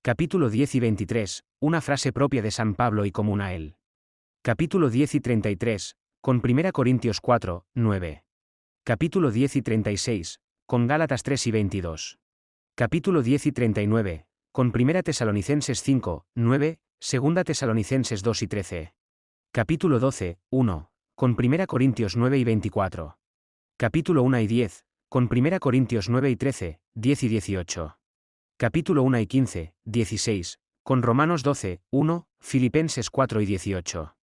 Capítulo 10 y 23, una frase propia de San Pablo y común a él. Capítulo 10 y 33, con 1 Corintios 4, 9. Capítulo 10 y 36, con Gálatas 3 y 22. Capítulo 10 y 39, con 1 Tesalonicenses 5, 9, 2 Tesalonicenses 2 y 13. Capítulo 12, 1, con 1 Corintios 9 y 24. Capítulo 1 y 10, con 1 Corintios 9 y 13, 10 y 18. Capítulo 1 y 15, 16, con Romanos 12, 1, Filipenses 4 y 18.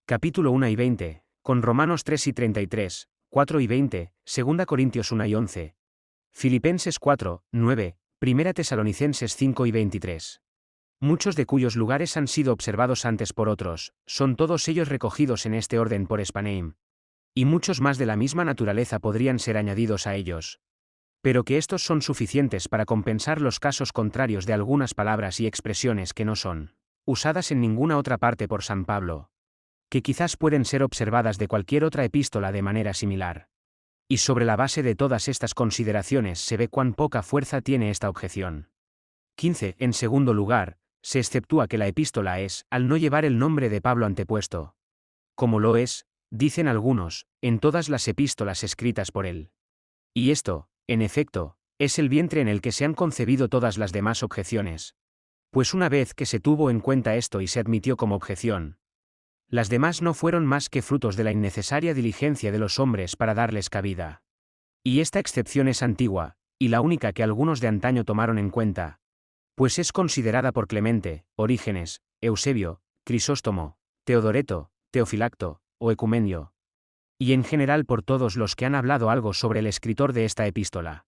Capítulo 1 y 20, con Romanos 3 y 33, 4 y 20, 2 Corintios 1 y 11. Filipenses 4, 9, 1 Tesalonicenses 5 y 23. Muchos de cuyos lugares han sido observados antes por otros, son todos ellos recogidos en este orden por Spaneim. Y muchos más de la misma naturaleza podrían ser añadidos a ellos. Pero que estos son suficientes para compensar los casos contrarios de algunas palabras y expresiones que no son usadas en ninguna otra parte por San Pablo, que quizás pueden ser observadas de cualquier otra epístola de manera similar. Y sobre la base de todas estas consideraciones se ve cuán poca fuerza tiene esta objeción. 15. En segundo lugar, se exceptúa que la epístola es, al no llevar el nombre de Pablo antepuesto. Como lo es, dicen algunos, en todas las epístolas escritas por él. Y esto, en efecto, es el vientre en el que se han concebido todas las demás objeciones. Pues una vez que se tuvo en cuenta esto y se admitió como objeción, las demás no fueron más que frutos de la innecesaria diligencia de los hombres para darles cabida. Y esta excepción es antigua, y la única que algunos de antaño tomaron en cuenta, pues es considerada por Clemente, Orígenes, Eusebio, Crisóstomo, Teodoreto, Teofilacto, o Ecumenio, y en general por todos los que han hablado algo sobre el escritor de esta epístola.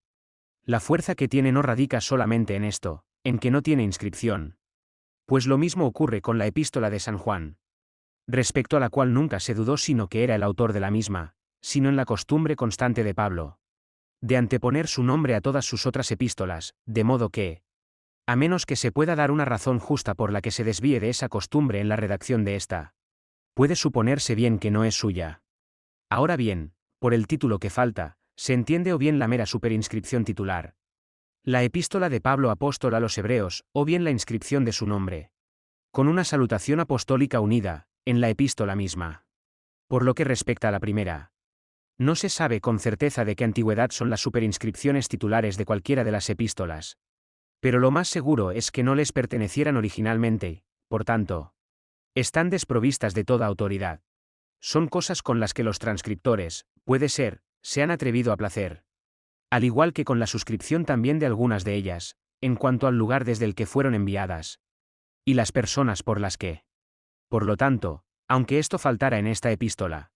La fuerza que tiene no radica solamente en esto, en que no tiene inscripción. Pues lo mismo ocurre con la epístola de San Juan, respecto a la cual nunca se dudó sino que era el autor de la misma, sino en la costumbre constante de Pablo, de anteponer su nombre a todas sus otras epístolas, de modo que, a menos que se pueda dar una razón justa por la que se desvíe de esa costumbre en la redacción de esta, puede suponerse bien que no es suya. Ahora bien, por el título que falta, se entiende o bien la mera superinscripción titular, la epístola de Pablo apóstol a los hebreos, o bien la inscripción de su nombre, con una salutación apostólica unida, en la epístola misma. Por lo que respecta a la primera, no se sabe con certeza de qué antigüedad son las superinscripciones titulares de cualquiera de las epístolas, pero lo más seguro es que no les pertenecieran originalmente, por tanto, están desprovistas de toda autoridad. Son cosas con las que los transcriptores, puede ser, se han atrevido a placer. Al igual que con la suscripción también de algunas de ellas, en cuanto al lugar desde el que fueron enviadas, y las personas por las que. Por lo tanto, aunque esto faltara en esta epístola,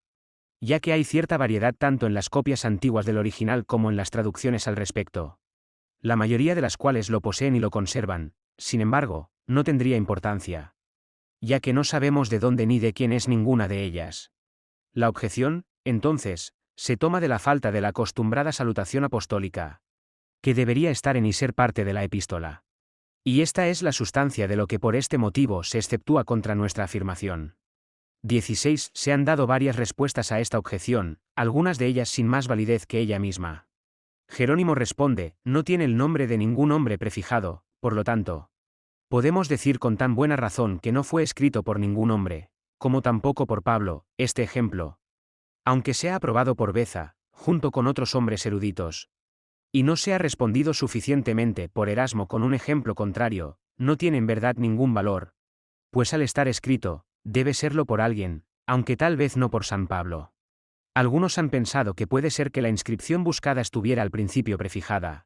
ya que hay cierta variedad tanto en las copias antiguas del original como en las traducciones al respecto, la mayoría de las cuales lo poseen y lo conservan, sin embargo, no tendría importancia, ya que no sabemos de dónde ni de quién es ninguna de ellas. La objeción, entonces, se toma de la falta de la acostumbrada salutación apostólica, que debería estar en y ser parte de la epístola. Y esta es la sustancia de lo que por este motivo se exceptúa contra nuestra afirmación. 16. Se han dado varias respuestas a esta objeción, algunas de ellas sin más validez que ella misma. Jerónimo responde, no tiene el nombre de ningún hombre prefijado, por lo tanto, podemos decir con tan buena razón que no fue escrito por ningún hombre, como tampoco por Pablo, este ejemplo, aunque sea aprobado por Beza, junto con otros hombres eruditos, y no se ha respondido suficientemente por Erasmo con un ejemplo contrario, no tiene en verdad ningún valor, pues al estar escrito, debe serlo por alguien, aunque tal vez no por San Pablo. Algunos han pensado que puede ser que la inscripción buscada estuviera al principio prefijada,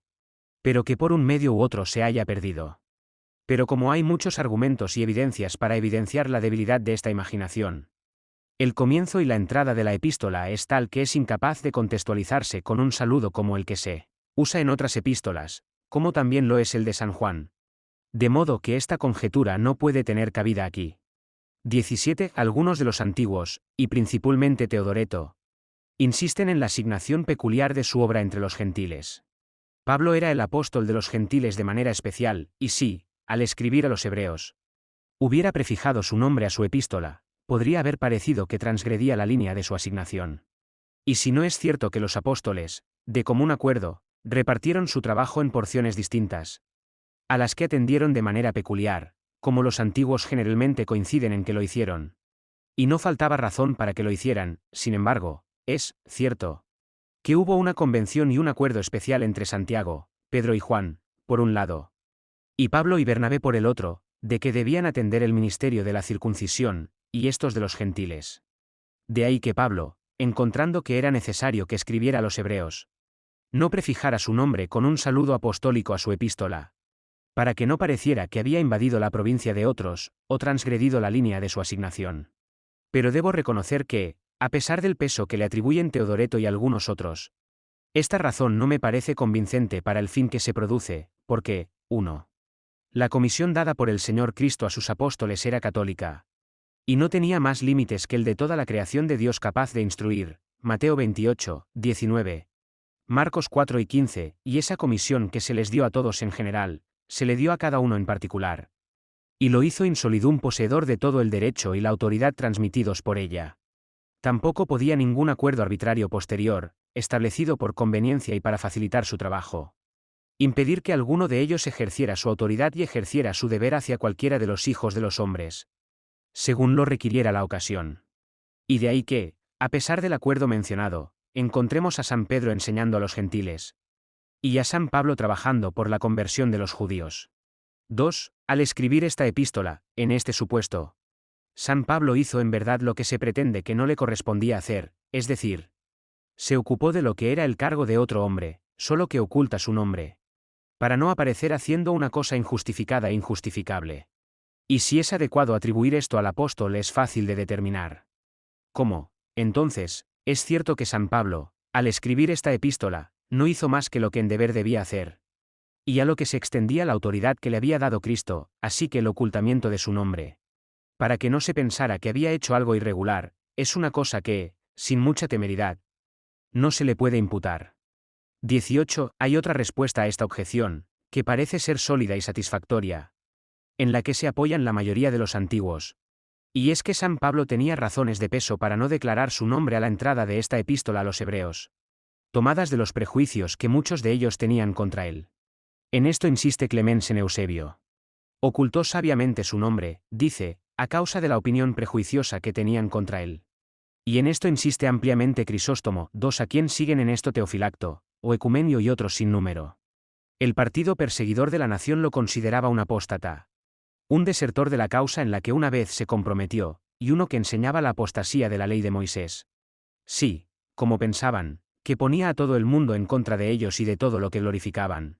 pero que por un medio u otro se haya perdido. Pero como hay muchos argumentos y evidencias para evidenciar la debilidad de esta imaginación, el comienzo y la entrada de la epístola es tal que es incapaz de contextualizarse con un saludo como el que se usa en otras epístolas, como también lo es el de San Juan. De modo que esta conjetura no puede tener cabida aquí. 17. Algunos de los antiguos, y principalmente Teodoreto, insisten en la asignación peculiar de su obra entre los gentiles. Pablo era el apóstol de los gentiles de manera especial, y sí, al escribir a los hebreos, Hubiera prefijado su nombre a su epístola, podría haber parecido que transgredía la línea de su asignación. Y si no es cierto que los apóstoles, de común acuerdo, repartieron su trabajo en porciones distintas, a las que atendieron de manera peculiar, como los antiguos generalmente coinciden en que lo hicieron. Y no faltaba razón para que lo hicieran, sin embargo, es cierto que hubo una convención y un acuerdo especial entre Santiago, Pedro y Juan, por un lado, y Pablo y Bernabé por el otro, de que debían atender el ministerio de la circuncisión, y estos de los gentiles. De ahí que Pablo, encontrando que era necesario que escribiera a los hebreos, no prefijara su nombre con un saludo apostólico a su epístola, para que no pareciera que había invadido la provincia de otros, o transgredido la línea de su asignación. Pero debo reconocer que, a pesar del peso que le atribuyen Teodoreto y algunos otros, esta razón no me parece convincente para el fin que se produce, porque, 1. La comisión dada por el Señor Cristo a sus apóstoles era católica, y no tenía más límites que el de toda la creación de Dios capaz de instruir, Mateo 28, 19, Marcos 4 y 15, y esa comisión que se les dio a todos en general, se le dio a cada uno en particular. Y lo hizo in solidum poseedor de todo el derecho y la autoridad transmitidos por ella. Tampoco podía ningún acuerdo arbitrario posterior, establecido por conveniencia y para facilitar su trabajo, impedir que alguno de ellos ejerciera su autoridad y ejerciera su deber hacia cualquiera de los hijos de los hombres, según lo requiriera la ocasión. Y de ahí que, a pesar del acuerdo mencionado, encontremos a San Pedro enseñando a los gentiles, y a San Pablo trabajando por la conversión de los judíos. 2. Al escribir esta epístola, en este supuesto, San Pablo hizo en verdad lo que se pretende que no le correspondía hacer, es decir, se ocupó de lo que era el cargo de otro hombre, solo que oculta su nombre, para no aparecer haciendo una cosa injustificada e injustificable. Y si es adecuado atribuir esto al apóstol es fácil de determinar. ¿Cómo? Entonces, es cierto que San Pablo, al escribir esta epístola, no hizo más que lo que en deber debía hacer, y a lo que se extendía la autoridad que le había dado Cristo, así que el ocultamiento de su nombre, para que no se pensara que había hecho algo irregular, es una cosa que, sin mucha temeridad, no se le puede imputar. 18. Hay otra respuesta a esta objeción, que parece ser sólida y satisfactoria, en la que se apoyan la mayoría de los antiguos, y es que San Pablo tenía razones de peso para no declarar su nombre a la entrada de esta epístola a los hebreos, tomadas de los prejuicios que muchos de ellos tenían contra él. En esto insiste Clemens en Eusebio. Ocultó sabiamente su nombre, dice, a causa de la opinión prejuiciosa que tenían contra él. Y en esto insiste ampliamente Crisóstomo, 2 a quien siguen en esto Teofilacto, o Ecumenio y otros sin número. El partido perseguidor de la nación lo consideraba un apóstata, un desertor de la causa en la que una vez se comprometió, y uno que enseñaba la apostasía de la ley de Moisés. Sí, como pensaban, que ponía a todo el mundo en contra de ellos y de todo lo que glorificaban.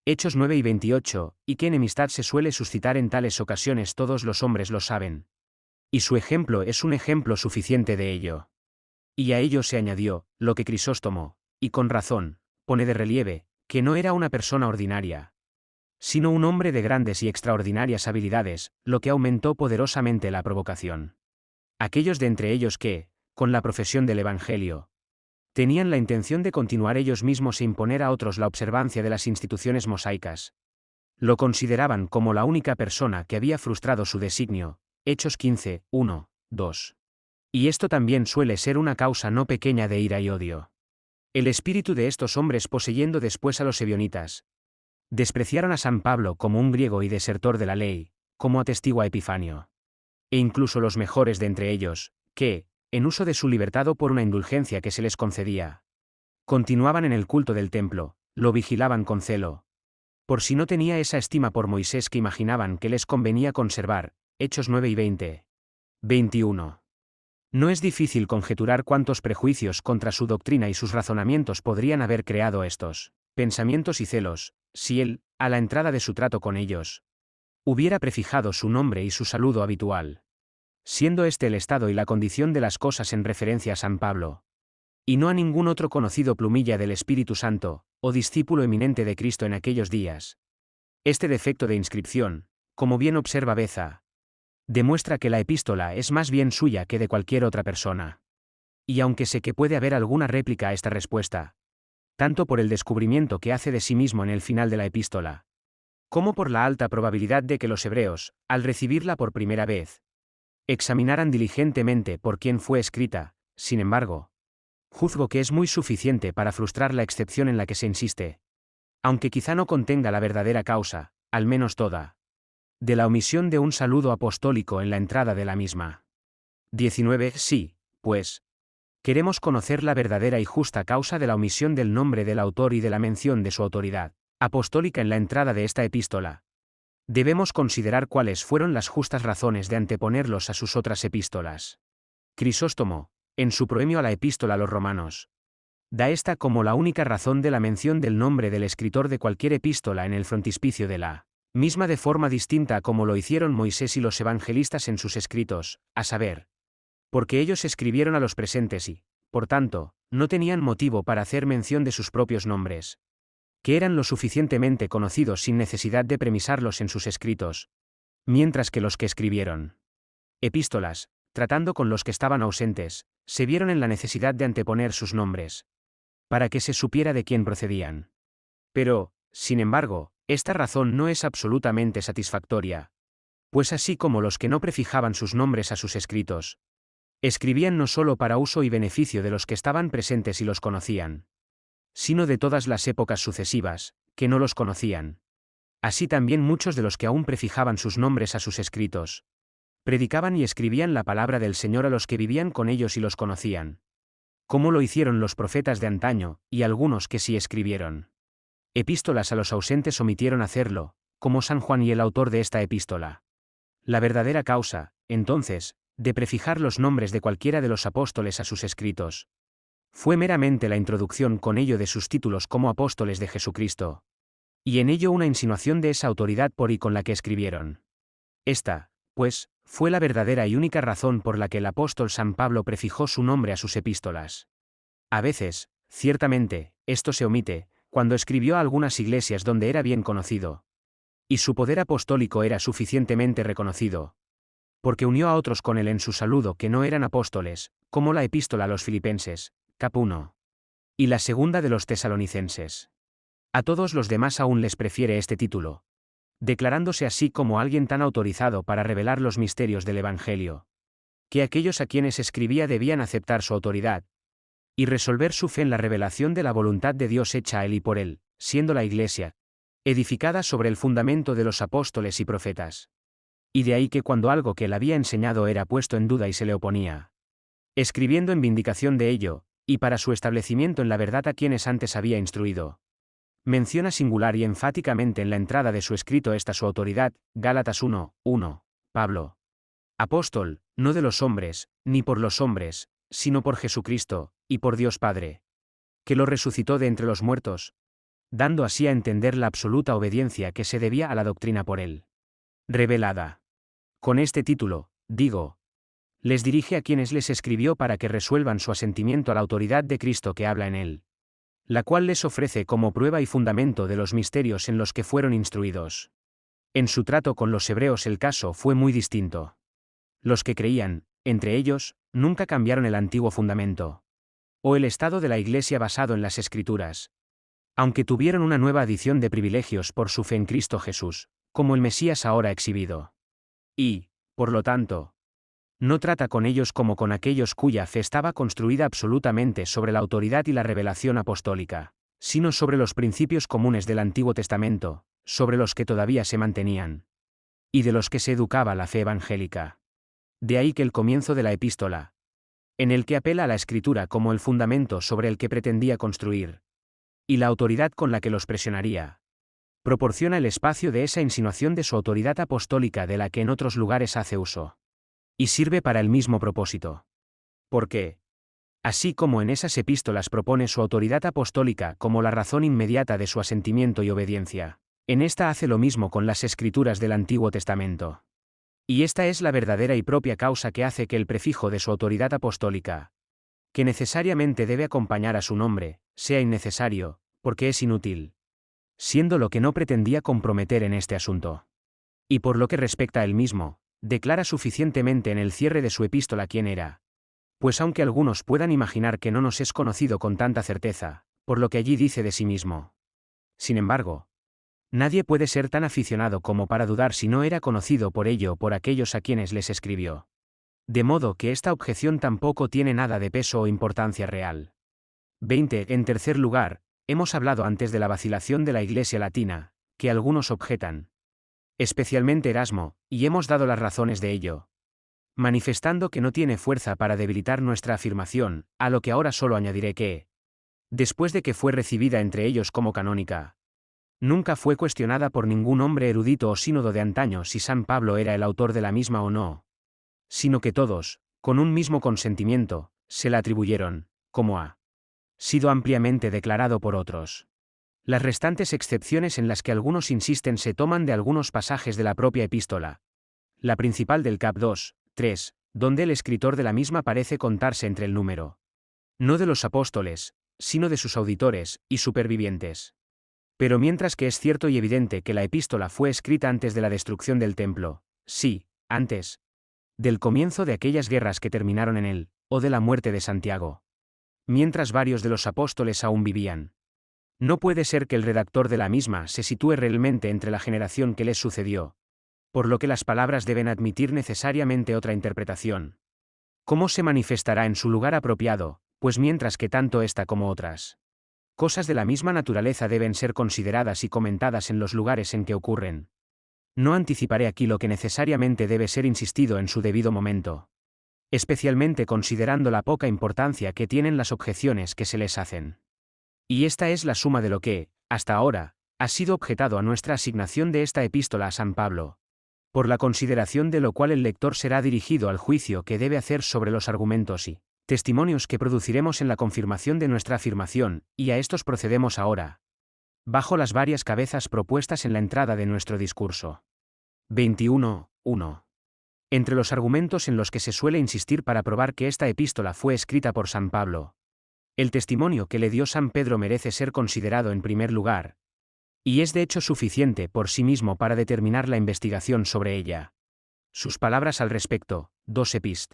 Hechos 9 y 28, y qué enemistad se suele suscitar en tales ocasiones todos los hombres lo saben. Y su ejemplo es un ejemplo suficiente de ello. Y a ello se añadió, lo que Crisóstomo, y con razón, pone de relieve, que no era una persona ordinaria, sino un hombre de grandes y extraordinarias habilidades, lo que aumentó poderosamente la provocación. Aquellos de entre ellos que, con la profesión del Evangelio, tenían la intención de continuar ellos mismos e imponer a otros la observancia de las instituciones mosaicas, lo consideraban como la única persona que había frustrado su designio. Hechos 15, 1, 2. Y esto también suele ser una causa no pequeña de ira y odio. El espíritu de estos hombres poseyendo después a los ebionitas, despreciaron a San Pablo como un griego y desertor de la ley, como atestigua Epifanio. E incluso los mejores de entre ellos, que, en uso de su libertad o por una indulgencia que se les concedía, continuaban en el culto del templo, lo vigilaban con celo, por si no tenía esa estima por Moisés que imaginaban que les convenía conservar. Hechos 9 y 20. 21. No es difícil conjeturar cuántos prejuicios contra su doctrina y sus razonamientos podrían haber creado estos pensamientos y celos, si él, a la entrada de su trato con ellos, hubiera prefijado su nombre y su saludo habitual, siendo este el estado y la condición de las cosas en referencia a San Pablo, y no a ningún otro conocido plumilla del Espíritu Santo, o discípulo eminente de Cristo en aquellos días. Este defecto de inscripción, como bien observa Beza, demuestra que la epístola es más bien suya que de cualquier otra persona. Y aunque sé que puede haber alguna réplica a esta respuesta, tanto por el descubrimiento que hace de sí mismo en el final de la epístola, como por la alta probabilidad de que los hebreos, al recibirla por primera vez, examinaran diligentemente por quién fue escrita. Sin embargo, juzgo que es muy suficiente para frustrar la excepción en la que se insiste, aunque quizá no contenga la verdadera causa, al menos toda, de la omisión de un saludo apostólico en la entrada de la misma. 19. Sí, pues, queremos conocer la verdadera y justa causa de la omisión del nombre del autor y de la mención de su autoridad apostólica en la entrada de esta epístola. Debemos considerar cuáles fueron las justas razones de anteponerlos a sus otras epístolas. Crisóstomo, en su proemio a la epístola a los romanos, da esta como la única razón de la mención del nombre del escritor de cualquier epístola en el frontispicio de la misma, de forma distinta como lo hicieron Moisés y los evangelistas en sus escritos, a saber, porque ellos escribieron a los presentes y, por tanto, no tenían motivo para hacer mención de sus propios nombres, que eran lo suficientemente conocidos sin necesidad de premisarlos en sus escritos, mientras que los que escribieron epístolas, tratando con los que estaban ausentes, se vieron en la necesidad de anteponer sus nombres, para que se supiera de quién procedían. Pero, sin embargo, esta razón no es absolutamente satisfactoria, pues así como los que no prefijaban sus nombres a sus escritos, escribían no solo para uso y beneficio de los que estaban presentes y los conocían, sino de todas las épocas sucesivas, que no los conocían. Así también muchos de los que aún prefijaban sus nombres a sus escritos, predicaban y escribían la palabra del Señor a los que vivían con ellos y los conocían, como lo hicieron los profetas de antaño, y algunos que sí escribieron epístolas a los ausentes omitieron hacerlo, como San Juan y el autor de esta epístola. La verdadera causa, entonces, de prefijar los nombres de cualquiera de los apóstoles a sus escritos, fue meramente la introducción con ello de sus títulos como apóstoles de Jesucristo, y en ello una insinuación de esa autoridad por y con la que escribieron. Esta, pues, fue la verdadera y única razón por la que el apóstol San Pablo prefijó su nombre a sus epístolas. A veces, ciertamente, esto se omite, cuando escribió a algunas iglesias donde era bien conocido, y su poder apostólico era suficientemente reconocido, porque unió a otros con él en su saludo que no eran apóstoles, como la epístola a los Filipenses, cap. 1. Y la segunda de los Tesalonicenses. A todos los demás aún les prefiere este título, declarándose así como alguien tan autorizado para revelar los misterios del Evangelio, que aquellos a quienes escribía debían aceptar su autoridad, y resolver su fe en la revelación de la voluntad de Dios hecha a él y por él, siendo la Iglesia edificada sobre el fundamento de los apóstoles y profetas. Y de ahí que cuando algo que él había enseñado era puesto en duda y se le oponía, escribiendo en vindicación de ello, y para su establecimiento en la verdad a quienes antes había instruido, menciona singular y enfáticamente en la entrada de su escrito esta su autoridad, Gálatas 1, 1, Pablo, apóstol, no de los hombres, ni por los hombres, sino por Jesucristo, y por Dios Padre, que lo resucitó de entre los muertos, dando así a entender la absoluta obediencia que se debía a la doctrina por él revelada. Con este título, digo, les dirige a quienes les escribió para que resuelvan su asentimiento a la autoridad de Cristo que habla en él, la cual les ofrece como prueba y fundamento de los misterios en los que fueron instruidos. En su trato con los hebreos el caso fue muy distinto. Los que creían, entre ellos, nunca cambiaron el antiguo fundamento, o el estado de la Iglesia basado en las Escrituras, aunque tuvieron una nueva adición de privilegios por su fe en Cristo Jesús, como el Mesías ahora exhibido. Y, por lo tanto, no trata con ellos como con aquellos cuya fe estaba construida absolutamente sobre la autoridad y la revelación apostólica, sino sobre los principios comunes del Antiguo Testamento, sobre los que todavía se mantenían, y de los que se educaba la fe evangélica. De ahí que el comienzo de la epístola, en el que apela a la Escritura como el fundamento sobre el que pretendía construir, y la autoridad con la que los presionaría, proporciona el espacio de esa insinuación de su autoridad apostólica de la que en otros lugares hace uso. Y sirve para el mismo propósito. Porque, así como en esas epístolas propone su autoridad apostólica como la razón inmediata de su asentimiento y obediencia, en esta hace lo mismo con las Escrituras del Antiguo Testamento. Y esta es la verdadera y propia causa que hace que el prefijo de su autoridad apostólica, que necesariamente debe acompañar a su nombre, sea innecesario, porque es inútil, siendo lo que no pretendía comprometer en este asunto. Y por lo que respecta a él mismo, declara suficientemente en el cierre de su epístola quién era. Pues aunque algunos puedan imaginar que no nos es conocido con tanta certeza, por lo que allí dice de sí mismo. Sin embargo, Nadie puede ser tan aficionado como para dudar si no era conocido por ello o por aquellos a quienes les escribió. De modo que esta objeción tampoco tiene nada de peso o importancia real. 20. En tercer lugar, hemos hablado antes de la vacilación de la Iglesia latina, que algunos objetan. Especialmente Erasmo, y hemos dado las razones de ello. Manifestando que no tiene fuerza para debilitar nuestra afirmación, a lo que ahora solo añadiré que, después de que fue recibida entre ellos como canónica, nunca fue cuestionada por ningún hombre erudito o sínodo de antaño si San Pablo era el autor de la misma o no, sino que todos, con un mismo consentimiento, se la atribuyeron, como ha sido ampliamente declarado por otros. Las restantes excepciones en las que algunos insisten se toman de algunos pasajes de la propia epístola. La principal del cap 2, 3, donde el escritor de la misma parece contarse entre el número, no de los apóstoles, sino de sus auditores y supervivientes. Pero mientras que es cierto y evidente que la epístola fue escrita antes de la destrucción del templo, sí, antes del comienzo de aquellas guerras que terminaron en él, o de la muerte de Santiago, mientras varios de los apóstoles aún vivían, no puede ser que el redactor de la misma se sitúe realmente entre la generación que les sucedió, por lo que las palabras deben admitir necesariamente otra interpretación. ¿Cómo se manifestará en su lugar apropiado, pues mientras que tanto esta como otras cosas de la misma naturaleza deben ser consideradas y comentadas en los lugares en que ocurren? No anticiparé aquí lo que necesariamente debe ser insistido en su debido momento, especialmente considerando la poca importancia que tienen las objeciones que se les hacen. Y esta es la suma de lo que, hasta ahora, ha sido objetado a nuestra asignación de esta epístola a San Pablo, por la consideración de lo cual el lector será dirigido al juicio que debe hacer sobre los argumentos y testimonios que produciremos en la confirmación de nuestra afirmación, y a estos procedemos ahora, bajo las varias cabezas propuestas en la entrada de nuestro discurso. 21.1. Entre los argumentos en los que se suele insistir para probar que esta epístola fue escrita por San Pablo, el testimonio que le dio San Pedro merece ser considerado en primer lugar, y es de hecho suficiente por sí mismo para determinar la investigación sobre ella. Sus palabras al respecto, 2 Epist.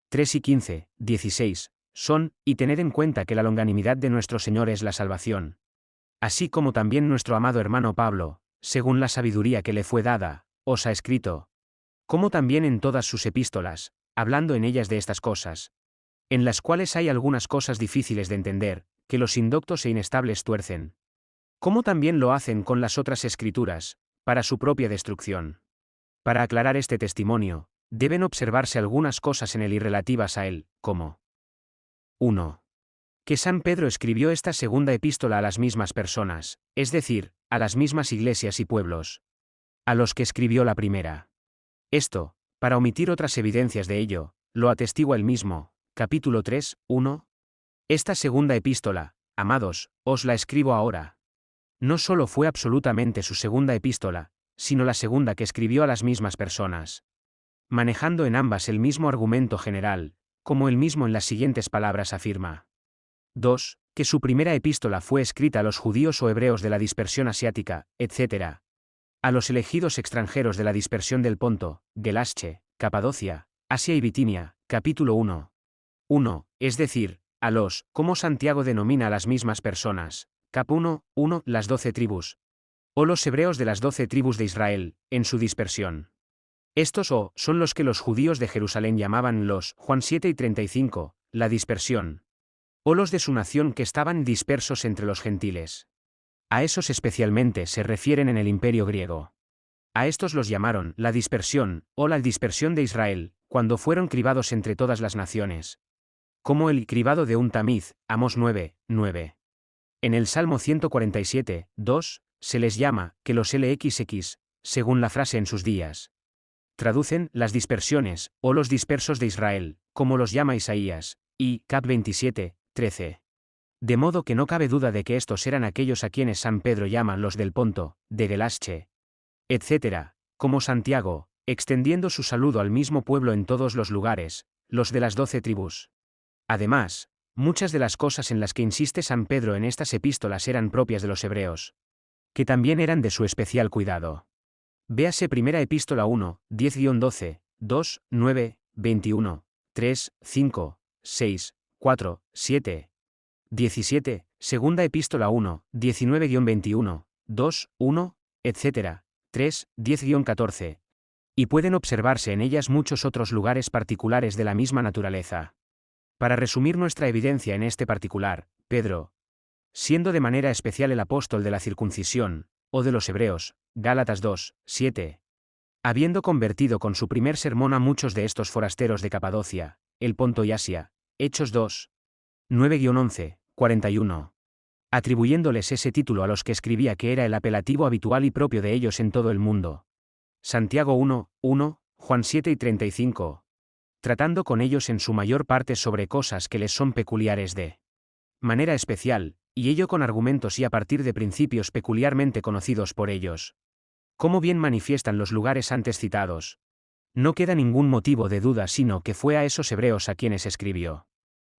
3 y 15, 16, son, y tened en cuenta que la longanimidad de nuestro Señor es la salvación. Así como también nuestro amado hermano Pablo, según la sabiduría que le fue dada, os ha escrito, como también en todas sus epístolas, hablando en ellas de estas cosas, en las cuales hay algunas cosas difíciles de entender, que los indoctos e inestables tuercen, como también lo hacen con las otras escrituras, para su propia destrucción. Para aclarar este testimonio, deben observarse algunas cosas en él y relativas a él, como 1. Que San Pedro escribió esta segunda epístola a las mismas personas, es decir, a las mismas iglesias y pueblos, a los que escribió la primera. Esto, para omitir otras evidencias de ello, lo atestigua él mismo, capítulo 3, 1. Esta segunda epístola, amados, os la escribo ahora. No solo fue absolutamente su segunda epístola, sino la segunda que escribió a las mismas personas, manejando en ambas el mismo argumento general, como él mismo en las siguientes palabras afirma. 2. Que su primera epístola fue escrita a los judíos o hebreos de la dispersión asiática, etc. A los elegidos extranjeros de la dispersión del Ponto, Gelasche, Capadocia, Asia y Bitinia, capítulo 1. 1, es decir, a los, como Santiago denomina a las mismas personas, cap 1, las 12 tribus, o los hebreos de las 12 tribus de Israel, en su dispersión. Estos son los que los judíos de Jerusalén llamaban los, Juan 7 y 35, la dispersión, o los de su nación que estaban dispersos entre los gentiles. A esos especialmente se refieren en el imperio griego. A estos los llamaron la dispersión, o la dispersión de Israel, cuando fueron cribados entre todas las naciones, como el cribado de un tamiz, Amós 9, 9. En el Salmo 147, 2, se les llama, que los LXX, según la frase en sus días. Traducen, las dispersiones, o los dispersos de Israel, como los llama Isaías, y, cap 27, 13. De modo que no cabe duda de que estos eran aquellos a quienes San Pedro llama los del Ponto, de Gelasche, etc., como Santiago, extendiendo su saludo al mismo pueblo en todos los lugares, los de las 12 tribus. Además, muchas de las cosas en las que insiste San Pedro en estas epístolas eran propias de los hebreos, que también eran de su especial cuidado. Véase primera epístola 1, 10-12, 2, 9, 21, 3, 5, 6, 4, 7, 17, segunda epístola 1, 19-21, 2, 1, etc. 3, 10-14. Y pueden observarse en ellas muchos otros lugares particulares de la misma naturaleza. Para resumir nuestra evidencia en este particular, Pedro, siendo de manera especial el apóstol de la circuncisión, o de los hebreos, Gálatas 2, 7. Habiendo convertido con su primer sermón a muchos de estos forasteros de Capadocia, el Ponto y Asia, Hechos 2, 9-11, 41. Atribuyéndoles ese título a los que escribía que era el apelativo habitual y propio de ellos en todo el mundo. Santiago 1, 1, Juan 7 y 35. Tratando con ellos en su mayor parte sobre cosas que les son peculiares de manera especial, y ello con argumentos y a partir de principios peculiarmente conocidos por ellos. Como bien manifiestan los lugares antes citados, no queda ningún motivo de duda sino que fue a esos hebreos a quienes escribió.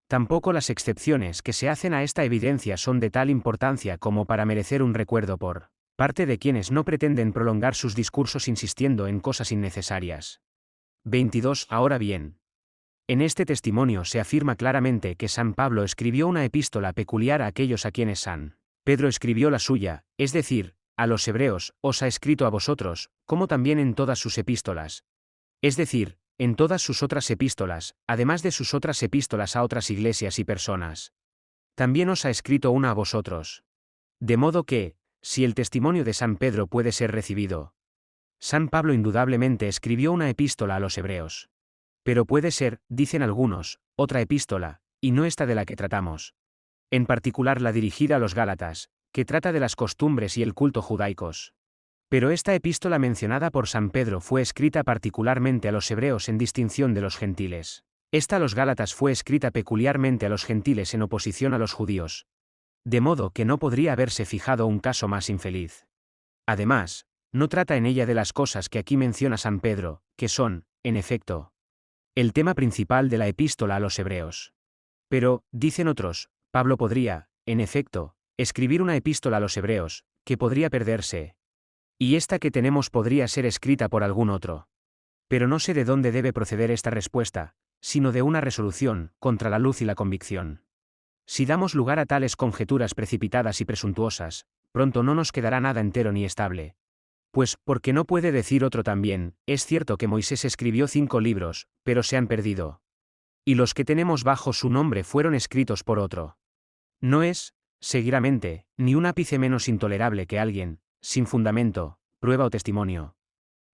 Tampoco las excepciones que se hacen a esta evidencia son de tal importancia como para merecer un recuerdo por parte de quienes no pretenden prolongar sus discursos insistiendo en cosas innecesarias. 22. Ahora bien, en este testimonio se afirma claramente que San Pablo escribió una epístola peculiar a aquellos a quienes San Pedro escribió la suya, es decir, a los hebreos, os ha escrito a vosotros, como también en todas sus epístolas. Es decir, en todas sus otras epístolas, además de sus otras epístolas a otras iglesias y personas. También os ha escrito una a vosotros. De modo que, si el testimonio de San Pedro puede ser recibido, San Pablo indudablemente escribió una epístola a los hebreos. Pero puede ser, dicen algunos, otra epístola, y no esta de la que tratamos. En particular la dirigida a los Gálatas, que trata de las costumbres y el culto judaicos. Pero esta epístola mencionada por San Pedro fue escrita particularmente a los hebreos en distinción de los gentiles. Esta a los Gálatas fue escrita peculiarmente a los gentiles en oposición a los judíos. De modo que no podría haberse fijado un caso más infeliz. Además, no trata en ella de las cosas que aquí menciona San Pedro, que son, en efecto, el tema principal de la epístola a los hebreos. Pero, dicen otros, Pablo podría, en efecto, escribir una epístola a los hebreos, que podría perderse. Y esta que tenemos podría ser escrita por algún otro. Pero no sé de dónde debe proceder esta respuesta, sino de una resolución, contra la luz y la convicción. Si damos lugar a tales conjeturas precipitadas y presuntuosas, pronto no nos quedará nada entero ni estable. Pues, porque no puede decir otro también, es cierto que Moisés escribió 5 libros, pero se han perdido. Y los que tenemos bajo su nombre fueron escritos por otro. No es, seguidamente, ni un ápice menos intolerable que alguien, sin fundamento, prueba o testimonio,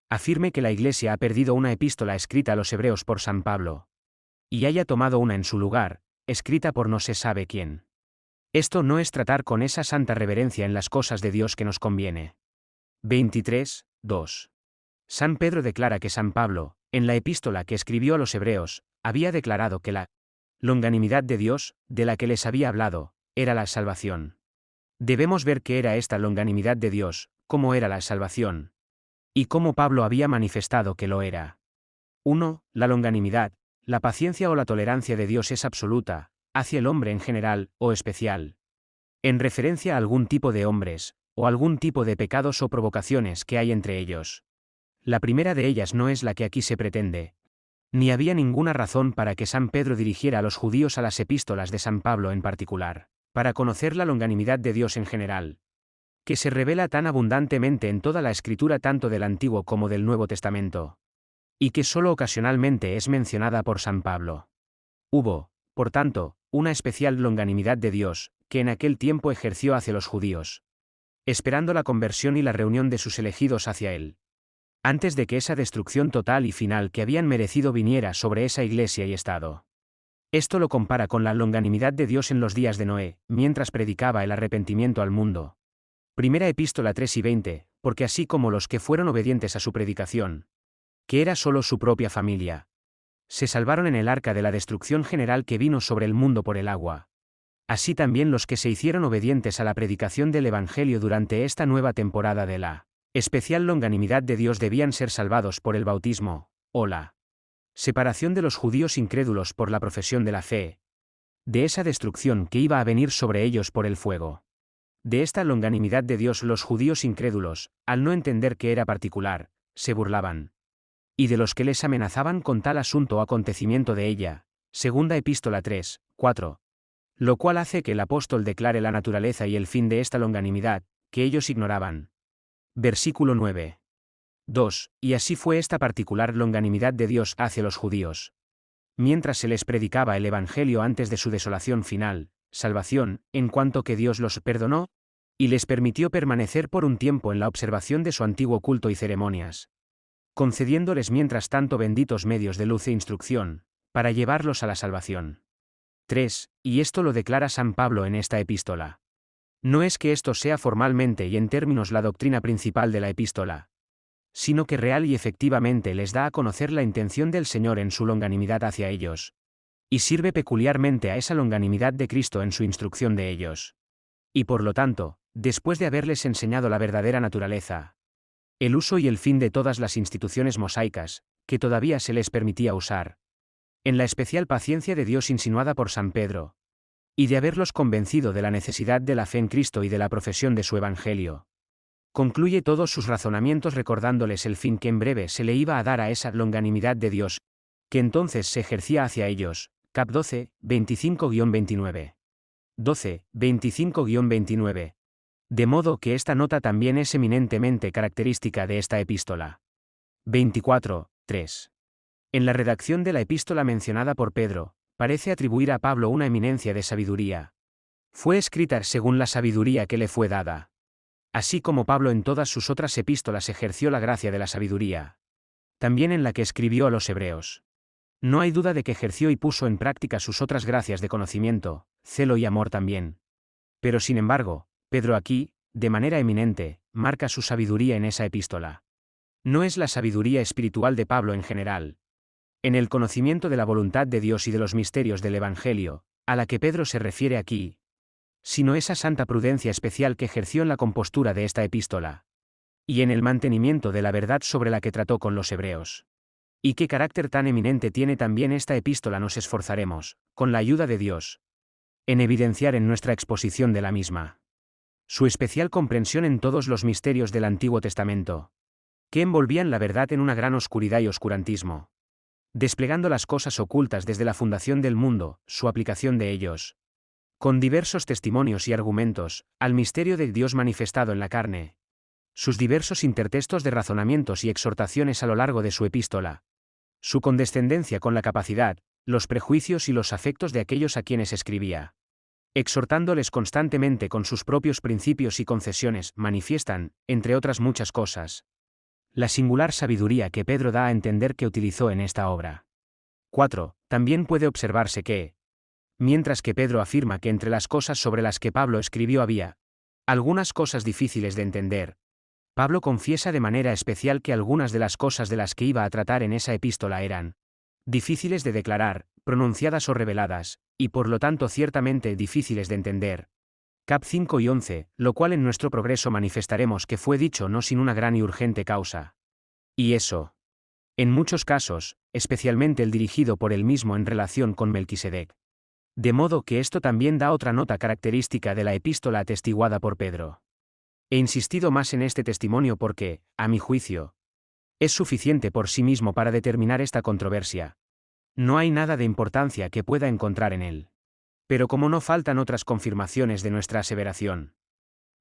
afirme que la Iglesia ha perdido una epístola escrita a los hebreos por San Pablo, y haya tomado una en su lugar, escrita por no se sabe quién. Esto no es tratar con esa santa reverencia en las cosas de Dios que nos conviene. 23, 2. San Pedro declara que San Pablo, en la epístola que escribió a los hebreos, había declarado que la longanimidad de Dios, de la que les había hablado, era la salvación. Debemos ver qué era esta longanimidad de Dios, cómo era la salvación, y cómo Pablo había manifestado que lo era. 1. La longanimidad, la paciencia o la tolerancia de Dios es absoluta, hacia el hombre en general, o especial. En referencia a algún tipo de hombres, o algún tipo de pecados o provocaciones que hay entre ellos. La primera de ellas no es la que aquí se pretende. Ni había ninguna razón para que San Pedro dirigiera a los judíos a las epístolas de San Pablo en particular, para conocer la longanimidad de Dios en general, que se revela tan abundantemente en toda la Escritura tanto del Antiguo como del Nuevo Testamento, y que sólo ocasionalmente es mencionada por San Pablo. Hubo, por tanto, una especial longanimidad de Dios, que en aquel tiempo ejerció hacia los judíos, esperando la conversión y la reunión de sus elegidos hacia él, antes de que esa destrucción total y final que habían merecido viniera sobre esa iglesia y estado. Esto lo compara con la longanimidad de Dios en los días de Noé, mientras predicaba el arrepentimiento al mundo. Primera epístola 3 y 20, porque así como los que fueron obedientes a su predicación, que era solo su propia familia, se salvaron en el arca de la destrucción general que vino sobre el mundo por el agua, así también los que se hicieron obedientes a la predicación del Evangelio durante esta nueva temporada de la especial longanimidad de Dios debían ser salvados por el bautismo, o la separación de los judíos incrédulos por la profesión de la fe, de esa destrucción que iba a venir sobre ellos por el fuego. De esta longanimidad de Dios los judíos incrédulos, al no entender que era particular, se burlaban. Y de los que les amenazaban con tal asunto o acontecimiento de ella, segunda epístola 3, 4. Lo cual hace que el apóstol declare la naturaleza y el fin de esta longanimidad, que ellos ignoraban. Versículo 9. 2. Y así fue esta particular longanimidad de Dios hacia los judíos. Mientras se les predicaba el Evangelio antes de su desolación final, salvación, en cuanto que Dios los perdonó, y les permitió permanecer por un tiempo en la observación de su antiguo culto y ceremonias, concediéndoles mientras tanto benditos medios de luz e instrucción, para llevarlos a la salvación. 3. Y esto lo declara San Pablo en esta epístola. No es que esto sea formalmente y en términos la doctrina principal de la epístola, sino que real y efectivamente les da a conocer la intención del Señor en su longanimidad hacia ellos, y sirve peculiarmente a esa longanimidad de Cristo en su instrucción de ellos. Y por lo tanto, después de haberles enseñado la verdadera naturaleza, el uso y el fin de todas las instituciones mosaicas, que todavía se les permitía usar, en la especial paciencia de Dios insinuada por San Pedro, y de haberlos convencido de la necesidad de la fe en Cristo y de la profesión de su Evangelio, concluye todos sus razonamientos recordándoles el fin que en breve se le iba a dar a esa longanimidad de Dios, que entonces se ejercía hacia ellos. Cap 12, 25-29. 12, 25-29. De modo que esta nota también es eminentemente característica de esta epístola. 24, 3. En la redacción de la epístola mencionada por Pedro, parece atribuir a Pablo una eminencia de sabiduría. Fue escrita según la sabiduría que le fue dada. Así como Pablo en todas sus otras epístolas ejerció la gracia de la sabiduría, también en la que escribió a los hebreos. No hay duda de que ejerció y puso en práctica sus otras gracias de conocimiento, celo y amor también. Pero sin embargo, Pedro aquí, de manera eminente, marca su sabiduría en esa epístola. No es la sabiduría espiritual de Pablo en general, en el conocimiento de la voluntad de Dios y de los misterios del Evangelio, a la que Pedro se refiere aquí, sino esa santa prudencia especial que ejerció en la compostura de esta epístola, y en el mantenimiento de la verdad sobre la que trató con los hebreos. Y qué carácter tan eminente tiene también esta epístola nos esforzaremos, con la ayuda de Dios, en evidenciar en nuestra exposición de la misma. Su especial comprensión en todos los misterios del Antiguo Testamento, que envolvían la verdad en una gran oscuridad y oscurantismo, desplegando las cosas ocultas desde la fundación del mundo, su aplicación de ellos, con diversos testimonios y argumentos, al misterio de Dios manifestado en la carne, sus diversos intertextos de razonamientos y exhortaciones a lo largo de su epístola, su condescendencia con la capacidad, los prejuicios y los afectos de aquellos a quienes escribía, exhortándoles constantemente con sus propios principios y concesiones, manifiestan, entre otras muchas cosas, la singular sabiduría que Pedro da a entender que utilizó en esta obra. 4. También puede observarse que, mientras que Pedro afirma que entre las cosas sobre las que Pablo escribió había algunas cosas difíciles de entender, Pablo confiesa de manera especial que algunas de las cosas de las que iba a tratar en esa epístola eran difíciles de declarar, pronunciadas o reveladas, y por lo tanto ciertamente difíciles de entender. Cap 5 y 11, lo cual en nuestro progreso manifestaremos que fue dicho no sin una gran y urgente causa. Y eso, en muchos casos, especialmente el dirigido por él mismo en relación con Melquisedec. De modo que esto también da otra nota característica de la epístola atestiguada por Pedro. He insistido más en este testimonio porque, a mi juicio, es suficiente por sí mismo para determinar esta controversia. No hay nada de importancia que pueda encontrar en él. Pero como no faltan otras confirmaciones de nuestra aseveración,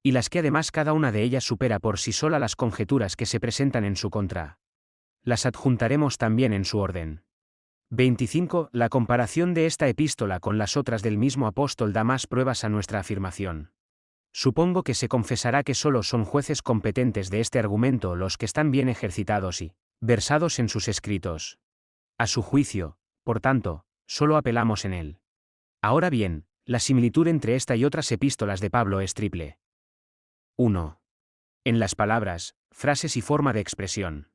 y las que además cada una de ellas supera por sí sola las conjeturas que se presentan en su contra, las adjuntaremos también en su orden. 25. La comparación de esta epístola con las otras del mismo apóstol da más pruebas a nuestra afirmación. Supongo que se confesará que solo son jueces competentes de este argumento los que están bien ejercitados y versados en sus escritos. A su juicio, por tanto, solo apelamos en él. Ahora bien, la similitud entre esta y otras epístolas de Pablo es triple. 1. En las palabras, frases y forma de expresión.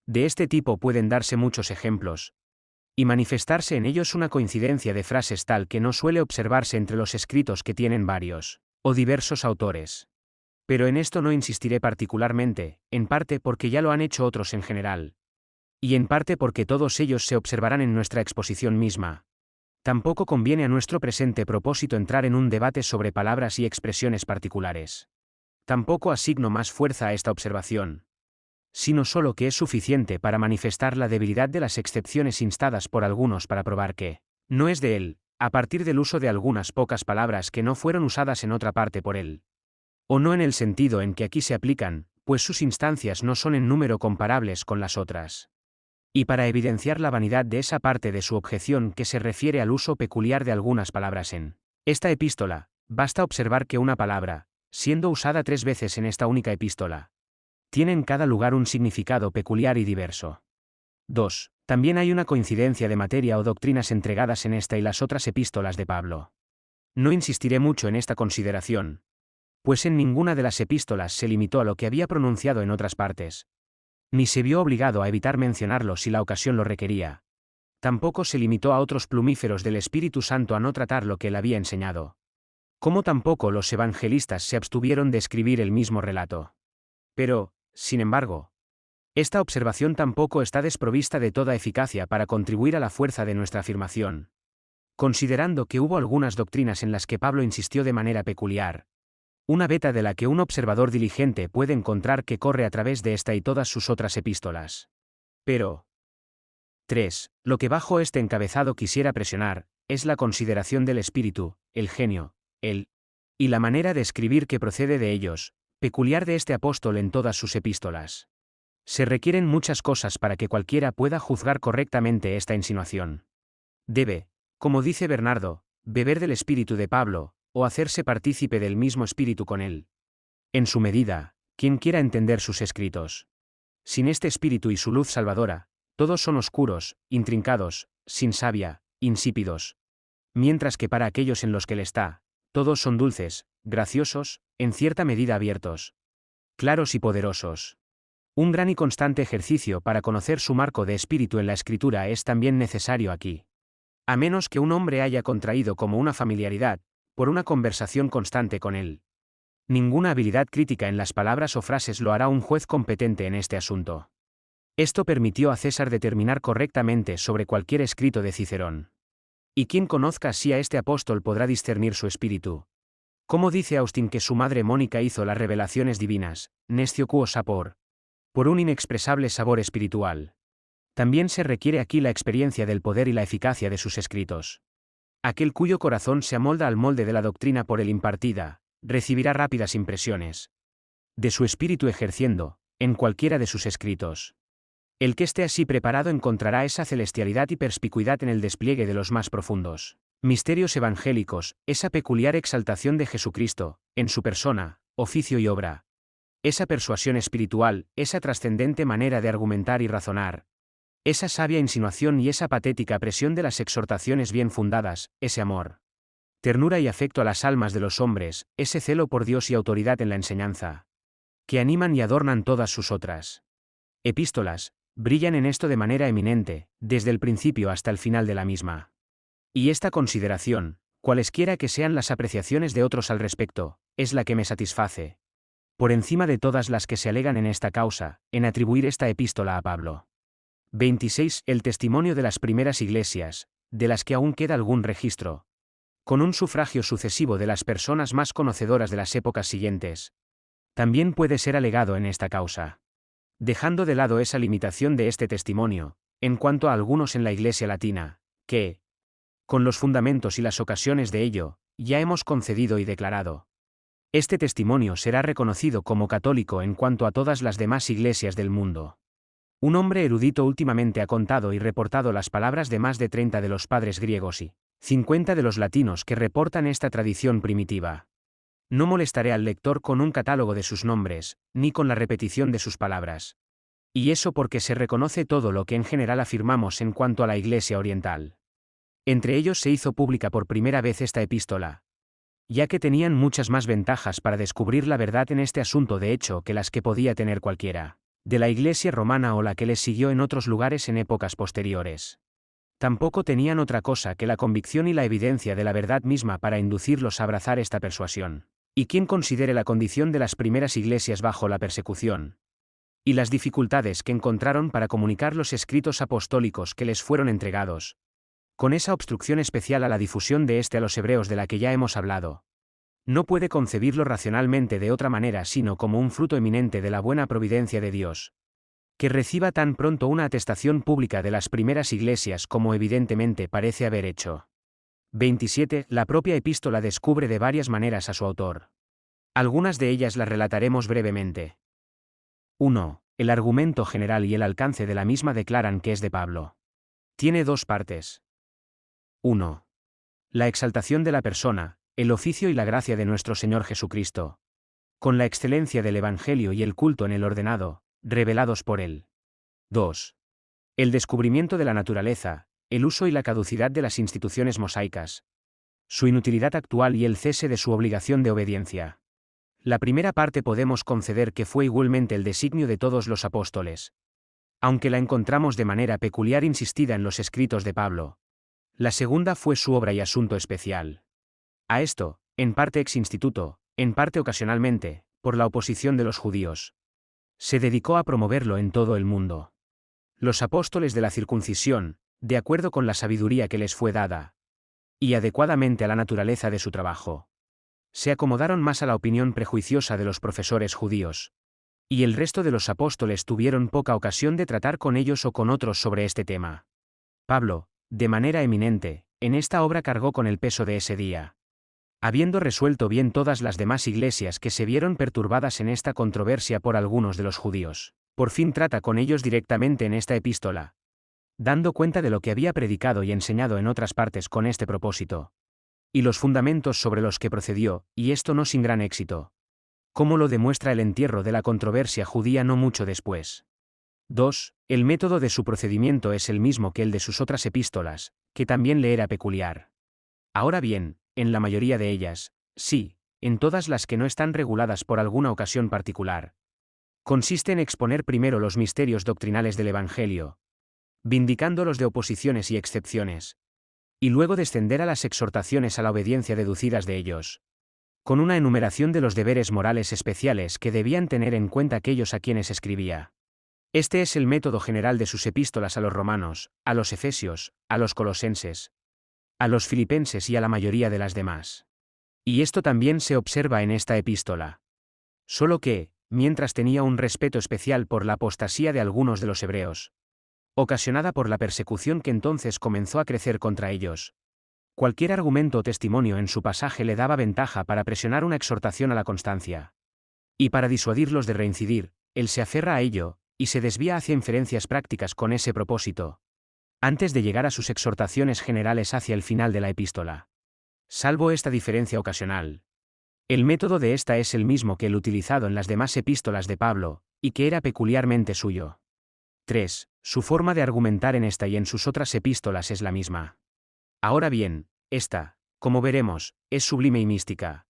De este tipo pueden darse muchos ejemplos, y manifestarse en ellos una coincidencia de frases tal que no suele observarse entre los escritos que tienen varios o diversos autores. Pero en esto no insistiré particularmente, en parte porque ya lo han hecho otros en general, y en parte porque todos ellos se observarán en nuestra exposición misma. Tampoco conviene a nuestro presente propósito entrar en un debate sobre palabras y expresiones particulares. Tampoco asigno más fuerza a esta observación, sino solo que es suficiente para manifestar la debilidad de las excepciones instadas por algunos para probar que no es de él, a partir del uso de algunas pocas palabras que no fueron usadas en otra parte por él. O no en el sentido en que aquí se aplican, pues sus instancias no son en número comparables con las otras. Y para evidenciar la vanidad de esa parte de su objeción que se refiere al uso peculiar de algunas palabras en esta epístola, basta observar que una palabra, siendo usada 3 veces en esta única epístola, tiene en cada lugar un significado peculiar y diverso. 2. También hay una coincidencia de materia o doctrinas entregadas en esta y las otras epístolas de Pablo. No insistiré mucho en esta consideración, pues en ninguna de las epístolas se limitó a lo que había pronunciado en otras partes, ni se vio obligado a evitar mencionarlo si la ocasión lo requería. Tampoco se limitó a otros plumíferos del Espíritu Santo a no tratar lo que él había enseñado. Como tampoco los evangelistas se abstuvieron de escribir el mismo relato. Pero, sin embargo, esta observación tampoco está desprovista de toda eficacia para contribuir a la fuerza de nuestra afirmación. Considerando que hubo algunas doctrinas en las que Pablo insistió de manera peculiar, una veta de la que un observador diligente puede encontrar que corre a través de esta y todas sus otras epístolas. Pero 3. Lo que bajo este encabezado quisiera presionar, es la consideración del espíritu, el genio, y la manera de escribir que procede de ellos, peculiar de este apóstol en todas sus epístolas. Se requieren muchas cosas para que cualquiera pueda juzgar correctamente esta insinuación. Debe, como dice Bernardo, beber del espíritu de Pablo, o hacerse partícipe del mismo espíritu con él. En su medida, quien quiera entender sus escritos. Sin este espíritu y su luz salvadora, todos son oscuros, intrincados, sin savia, insípidos. Mientras que para aquellos en los que él está, todos son dulces, graciosos, en cierta medida abiertos, claros y poderosos. Un gran y constante ejercicio para conocer su marco de espíritu en la escritura es también necesario aquí. A menos que un hombre haya contraído como una familiaridad, por una conversación constante con él. Ninguna habilidad crítica en las palabras o frases lo hará un juez competente en este asunto. Esto permitió a César determinar correctamente sobre cualquier escrito de Cicerón. Y quien conozca así a este apóstol podrá discernir su espíritu. Como dice Austin que su madre Mónica hizo las revelaciones divinas, nescio quo sapor, por un inexpresable sabor espiritual. También se requiere aquí la experiencia del poder y la eficacia de sus escritos. Aquel cuyo corazón se amolda al molde de la doctrina por él impartida, recibirá rápidas impresiones de su espíritu ejerciendo, en cualquiera de sus escritos. El que esté así preparado encontrará esa celestialidad y perspicuidad en el despliegue de los más profundos misterios evangélicos, esa peculiar exaltación de Jesucristo, en su persona, oficio y obra. Esa persuasión espiritual, esa trascendente manera de argumentar y razonar. Esa sabia insinuación y esa patética presión de las exhortaciones bien fundadas, ese amor, ternura y afecto a las almas de los hombres, ese celo por Dios y autoridad en la enseñanza, que animan y adornan todas sus otras epístolas, brillan en esto de manera eminente, desde el principio hasta el final de la misma. Y esta consideración, cualesquiera que sean las apreciaciones de otros al respecto, es la que me satisface, por encima de todas las que se alegan en esta causa, en atribuir esta epístola a Pablo. 26. El testimonio de las primeras iglesias, de las que aún queda algún registro, con un sufragio sucesivo de las personas más conocedoras de las épocas siguientes, también puede ser alegado en esta causa. Dejando de lado esa limitación de este testimonio, en cuanto a algunos en la Iglesia latina, que, con los fundamentos y las ocasiones de ello, ya hemos concedido y declarado. Este testimonio será reconocido como católico en cuanto a todas las demás iglesias del mundo. Un hombre erudito últimamente ha contado y reportado las palabras de más de 30 de los padres griegos y 50 de los latinos que reportan esta tradición primitiva. No molestaré al lector con un catálogo de sus nombres, ni con la repetición de sus palabras. Y eso porque se reconoce todo lo que en general afirmamos en cuanto a la Iglesia oriental. Entre ellos se hizo pública por primera vez esta epístola, ya que tenían muchas más ventajas para descubrir la verdad en este asunto de hecho que las que podía tener cualquiera de la Iglesia romana o la que les siguió en otros lugares en épocas posteriores. Tampoco tenían otra cosa que la convicción y la evidencia de la verdad misma para inducirlos a abrazar esta persuasión. Y quien considere la condición de las primeras iglesias bajo la persecución, y las dificultades que encontraron para comunicar los escritos apostólicos que les fueron entregados, con esa obstrucción especial a la difusión de a los hebreos de la que ya hemos hablado, no puede concebirlo racionalmente de otra manera sino como un fruto eminente de la buena providencia de Dios, que reciba tan pronto una atestación pública de las primeras iglesias como evidentemente parece haber hecho. 27. La propia epístola descubre de varias maneras a su autor. Algunas de ellas las relataremos brevemente. 1. El argumento general y el alcance de la misma declaran que es de Pablo. Tiene dos partes. 1. La exaltación de la persona, el oficio y la gracia de nuestro Señor Jesucristo. Con la excelencia del Evangelio y el culto en el ordenado, revelados por él. 2. El descubrimiento de la naturaleza, el uso y la caducidad de las instituciones mosaicas. Su inutilidad actual y el cese de su obligación de obediencia. La primera parte podemos conceder que fue igualmente el designio de todos los apóstoles. Aunque la encontramos de manera peculiar insistida en los escritos de Pablo. La segunda fue su obra y asunto especial. A esto, en parte ex instituto, en parte ocasionalmente, por la oposición de los judíos. Se dedicó a promoverlo en todo el mundo. Los apóstoles de la circuncisión, de acuerdo con la sabiduría que les fue dada, y adecuadamente a la naturaleza de su trabajo, se acomodaron más a la opinión prejuiciosa de los profesores judíos. Y el resto de los apóstoles tuvieron poca ocasión de tratar con ellos o con otros sobre este tema. Pablo, de manera eminente, en esta obra cargó con el peso de ese día. Habiendo resuelto bien todas las demás iglesias que se vieron perturbadas en esta controversia por algunos de los judíos, por fin trata con ellos directamente en esta epístola, dando cuenta de lo que había predicado y enseñado en otras partes con este propósito, y los fundamentos sobre los que procedió, y esto no sin gran éxito, como lo demuestra el entierro de la controversia judía no mucho después. 2. El método de su procedimiento es el mismo que el de sus otras epístolas, que también le era peculiar. Ahora bien, en la mayoría de ellas, sí, en todas las que no están reguladas por alguna ocasión particular, consiste en exponer primero los misterios doctrinales del Evangelio, vindicándolos de oposiciones y excepciones, y luego descender a las exhortaciones a la obediencia deducidas de ellos, con una enumeración de los deberes morales especiales que debían tener en cuenta aquellos a quienes escribía. Este es el método general de sus epístolas a los romanos, a los efesios, a los colosenses, a los filipenses y a la mayoría de las demás. Y esto también se observa en esta epístola. Solo que, mientras tenía un respeto especial por la apostasía de algunos de los hebreos, ocasionada por la persecución que entonces comenzó a crecer contra ellos, cualquier argumento o testimonio en su pasaje le daba ventaja para presionar una exhortación a la constancia. Y para disuadirlos de reincidir, él se aferra a ello, y se desvía hacia inferencias prácticas con ese propósito, antes de llegar a sus exhortaciones generales hacia el final de la epístola. Salvo esta diferencia ocasional, el método de esta es el mismo que el utilizado en las demás epístolas de Pablo, y que era peculiarmente suyo. 3. Su forma de argumentar en esta y en sus otras epístolas es la misma. Ahora bien, esta, como veremos, es sublime y mística,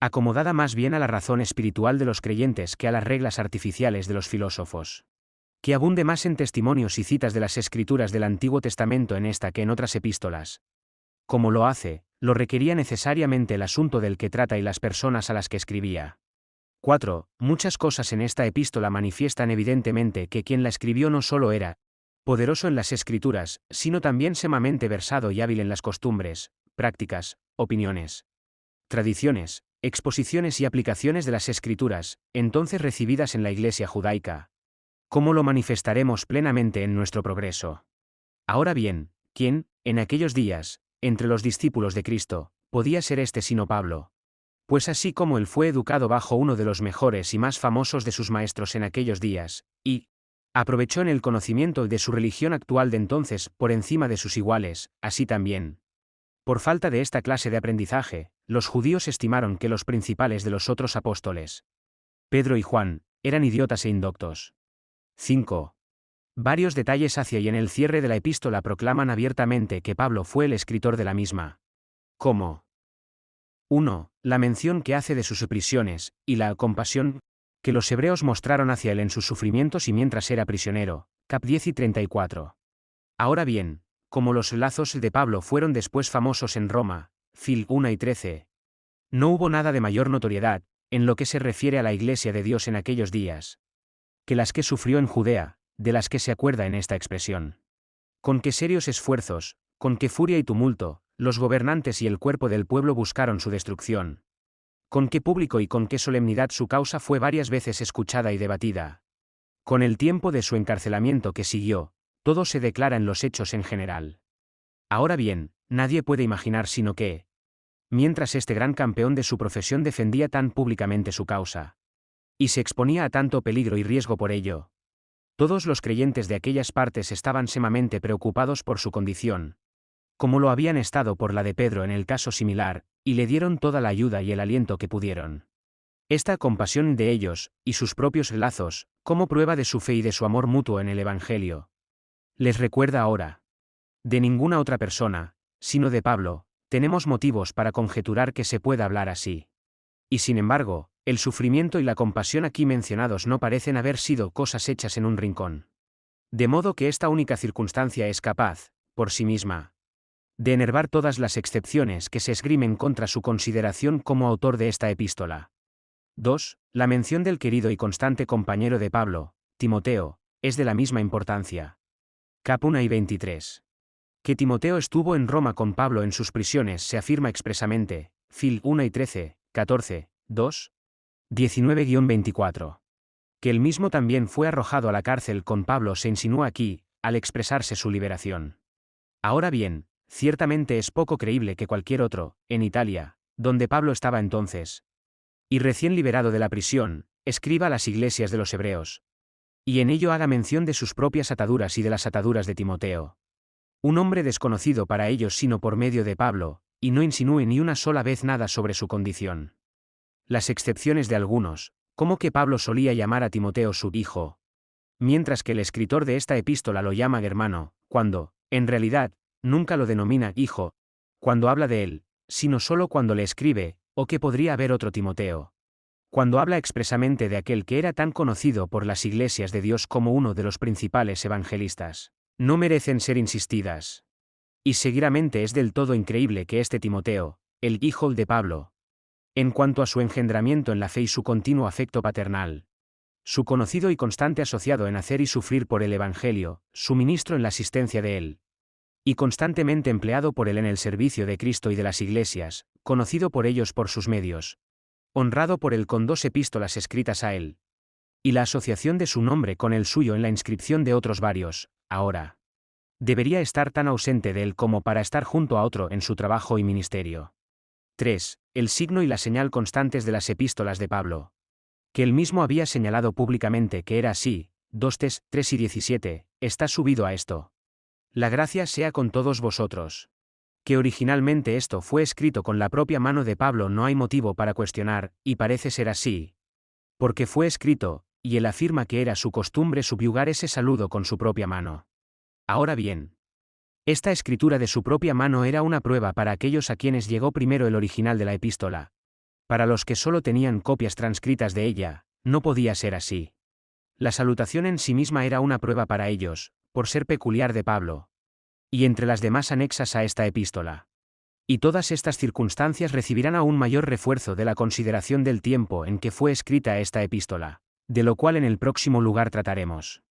acomodada más bien a la razón espiritual de los creyentes que a las reglas artificiales de los filósofos. Que abunde más en testimonios y citas de las Escrituras del Antiguo Testamento en esta que en otras epístolas. Como lo hace, lo requería necesariamente el asunto del que trata y las personas a las que escribía. 4. Muchas cosas en esta epístola manifiestan evidentemente que quien la escribió no solo era poderoso en las Escrituras, sino también sumamente versado y hábil en las costumbres, prácticas, opiniones, tradiciones, exposiciones y aplicaciones de las Escrituras, entonces recibidas en la Iglesia judaica. ¿Cómo lo manifestaremos plenamente en nuestro progreso? Ahora bien, ¿quién, en aquellos días, entre los discípulos de Cristo, podía ser este sino Pablo? Pues así como él fue educado bajo uno de los mejores y más famosos de sus maestros en aquellos días, y aprovechó en el conocimiento de su religión actual de entonces por encima de sus iguales, así también, por falta de esta clase de aprendizaje, los judíos estimaron que los principales de los otros apóstoles, Pedro y Juan, eran idiotas e indoctos. 5. Varios detalles hacia y en el cierre de la epístola proclaman abiertamente que Pablo fue el escritor de la misma. Como 1. La mención que hace de sus prisiones, y la compasión que los hebreos mostraron hacia él en sus sufrimientos y mientras era prisionero, cap 10 y 34. Ahora bien, como los lazos de Pablo fueron después famosos en Roma, Fil 1 y 13, no hubo nada de mayor notoriedad, en lo que se refiere a la Iglesia de Dios en aquellos días, que las que sufrió en Judea, de las que se acuerda en esta expresión. Con qué serios esfuerzos, con qué furia y tumulto, los gobernantes y el cuerpo del pueblo buscaron su destrucción. Con qué público y con qué solemnidad su causa fue varias veces escuchada y debatida. Con el tiempo de su encarcelamiento que siguió, todo se declara en los hechos en general. Ahora bien, nadie puede imaginar sino que, mientras este gran campeón de su profesión defendía tan públicamente su causa, y se exponía a tanto peligro y riesgo por ello. Todos los creyentes de aquellas partes estaban sumamente preocupados por su condición, como lo habían estado por la de Pedro en el caso similar, y le dieron toda la ayuda y el aliento que pudieron. Esta compasión de ellos, y sus propios lazos, como prueba de su fe y de su amor mutuo en el Evangelio, les recuerda ahora. De ninguna otra persona, sino de Pablo, tenemos motivos para conjeturar que se pueda hablar así. Y sin embargo, el sufrimiento y la compasión aquí mencionados no parecen haber sido cosas hechas en un rincón. De modo que esta única circunstancia es capaz, por sí misma, de enervar todas las excepciones que se esgrimen contra su consideración como autor de esta epístola. 2. La mención del querido y constante compañero de Pablo, Timoteo, es de la misma importancia. Cap 1 y 23. Que Timoteo estuvo en Roma con Pablo en sus prisiones se afirma expresamente, Fil 1 y 13, 14, 2, 19-24. Que él mismo también fue arrojado a la cárcel con Pablo se insinúa aquí, al expresarse su liberación. Ahora bien, ciertamente es poco creíble que cualquier otro, en Italia, donde Pablo estaba entonces, y recién liberado de la prisión, escriba a las iglesias de los hebreos, y en ello haga mención de sus propias ataduras y de las ataduras de Timoteo. Un hombre desconocido para ellos sino por medio de Pablo, y no insinúe ni una sola vez nada sobre su condición. Las excepciones de algunos, como que Pablo solía llamar a Timoteo su hijo, mientras que el escritor de esta epístola lo llama hermano, cuando, en realidad, nunca lo denomina hijo, cuando habla de él, sino solo cuando le escribe, o que podría haber otro Timoteo. Cuando habla expresamente de aquel que era tan conocido por las iglesias de Dios como uno de los principales evangelistas, no merecen ser insistidas. Y seguidamente es del todo increíble que este Timoteo, el hijo de Pablo, en cuanto a su engendramiento en la fe y su continuo afecto paternal, su conocido y constante asociado en hacer y sufrir por el Evangelio, su ministro en la asistencia de él, y constantemente empleado por él en el servicio de Cristo y de las iglesias, conocido por ellos por sus medios, honrado por él con 2 epístolas escritas a él, y la asociación de su nombre con el suyo en la inscripción de otros varios, ahora debería estar tan ausente de él como para estar junto a otro en su trabajo y ministerio. 3. El signo y la señal constantes de las epístolas de Pablo, que él mismo había señalado públicamente que era así, 2 Tes 3 y 17, está subido a esto. La gracia sea con todos vosotros. Que originalmente esto fue escrito con la propia mano de Pablo no hay motivo para cuestionar, y parece ser así. Porque fue escrito, y él afirma que era su costumbre subyugar ese saludo con su propia mano. Ahora bien, esta escritura de su propia mano era una prueba para aquellos a quienes llegó primero el original de la epístola. Para los que solo tenían copias transcritas de ella, no podía ser así. La salutación en sí misma era una prueba para ellos, por ser peculiar de Pablo, y entre las demás anexas a esta epístola. Y todas estas circunstancias recibirán aún mayor refuerzo de la consideración del tiempo en que fue escrita esta epístola, de lo cual en el próximo lugar trataremos.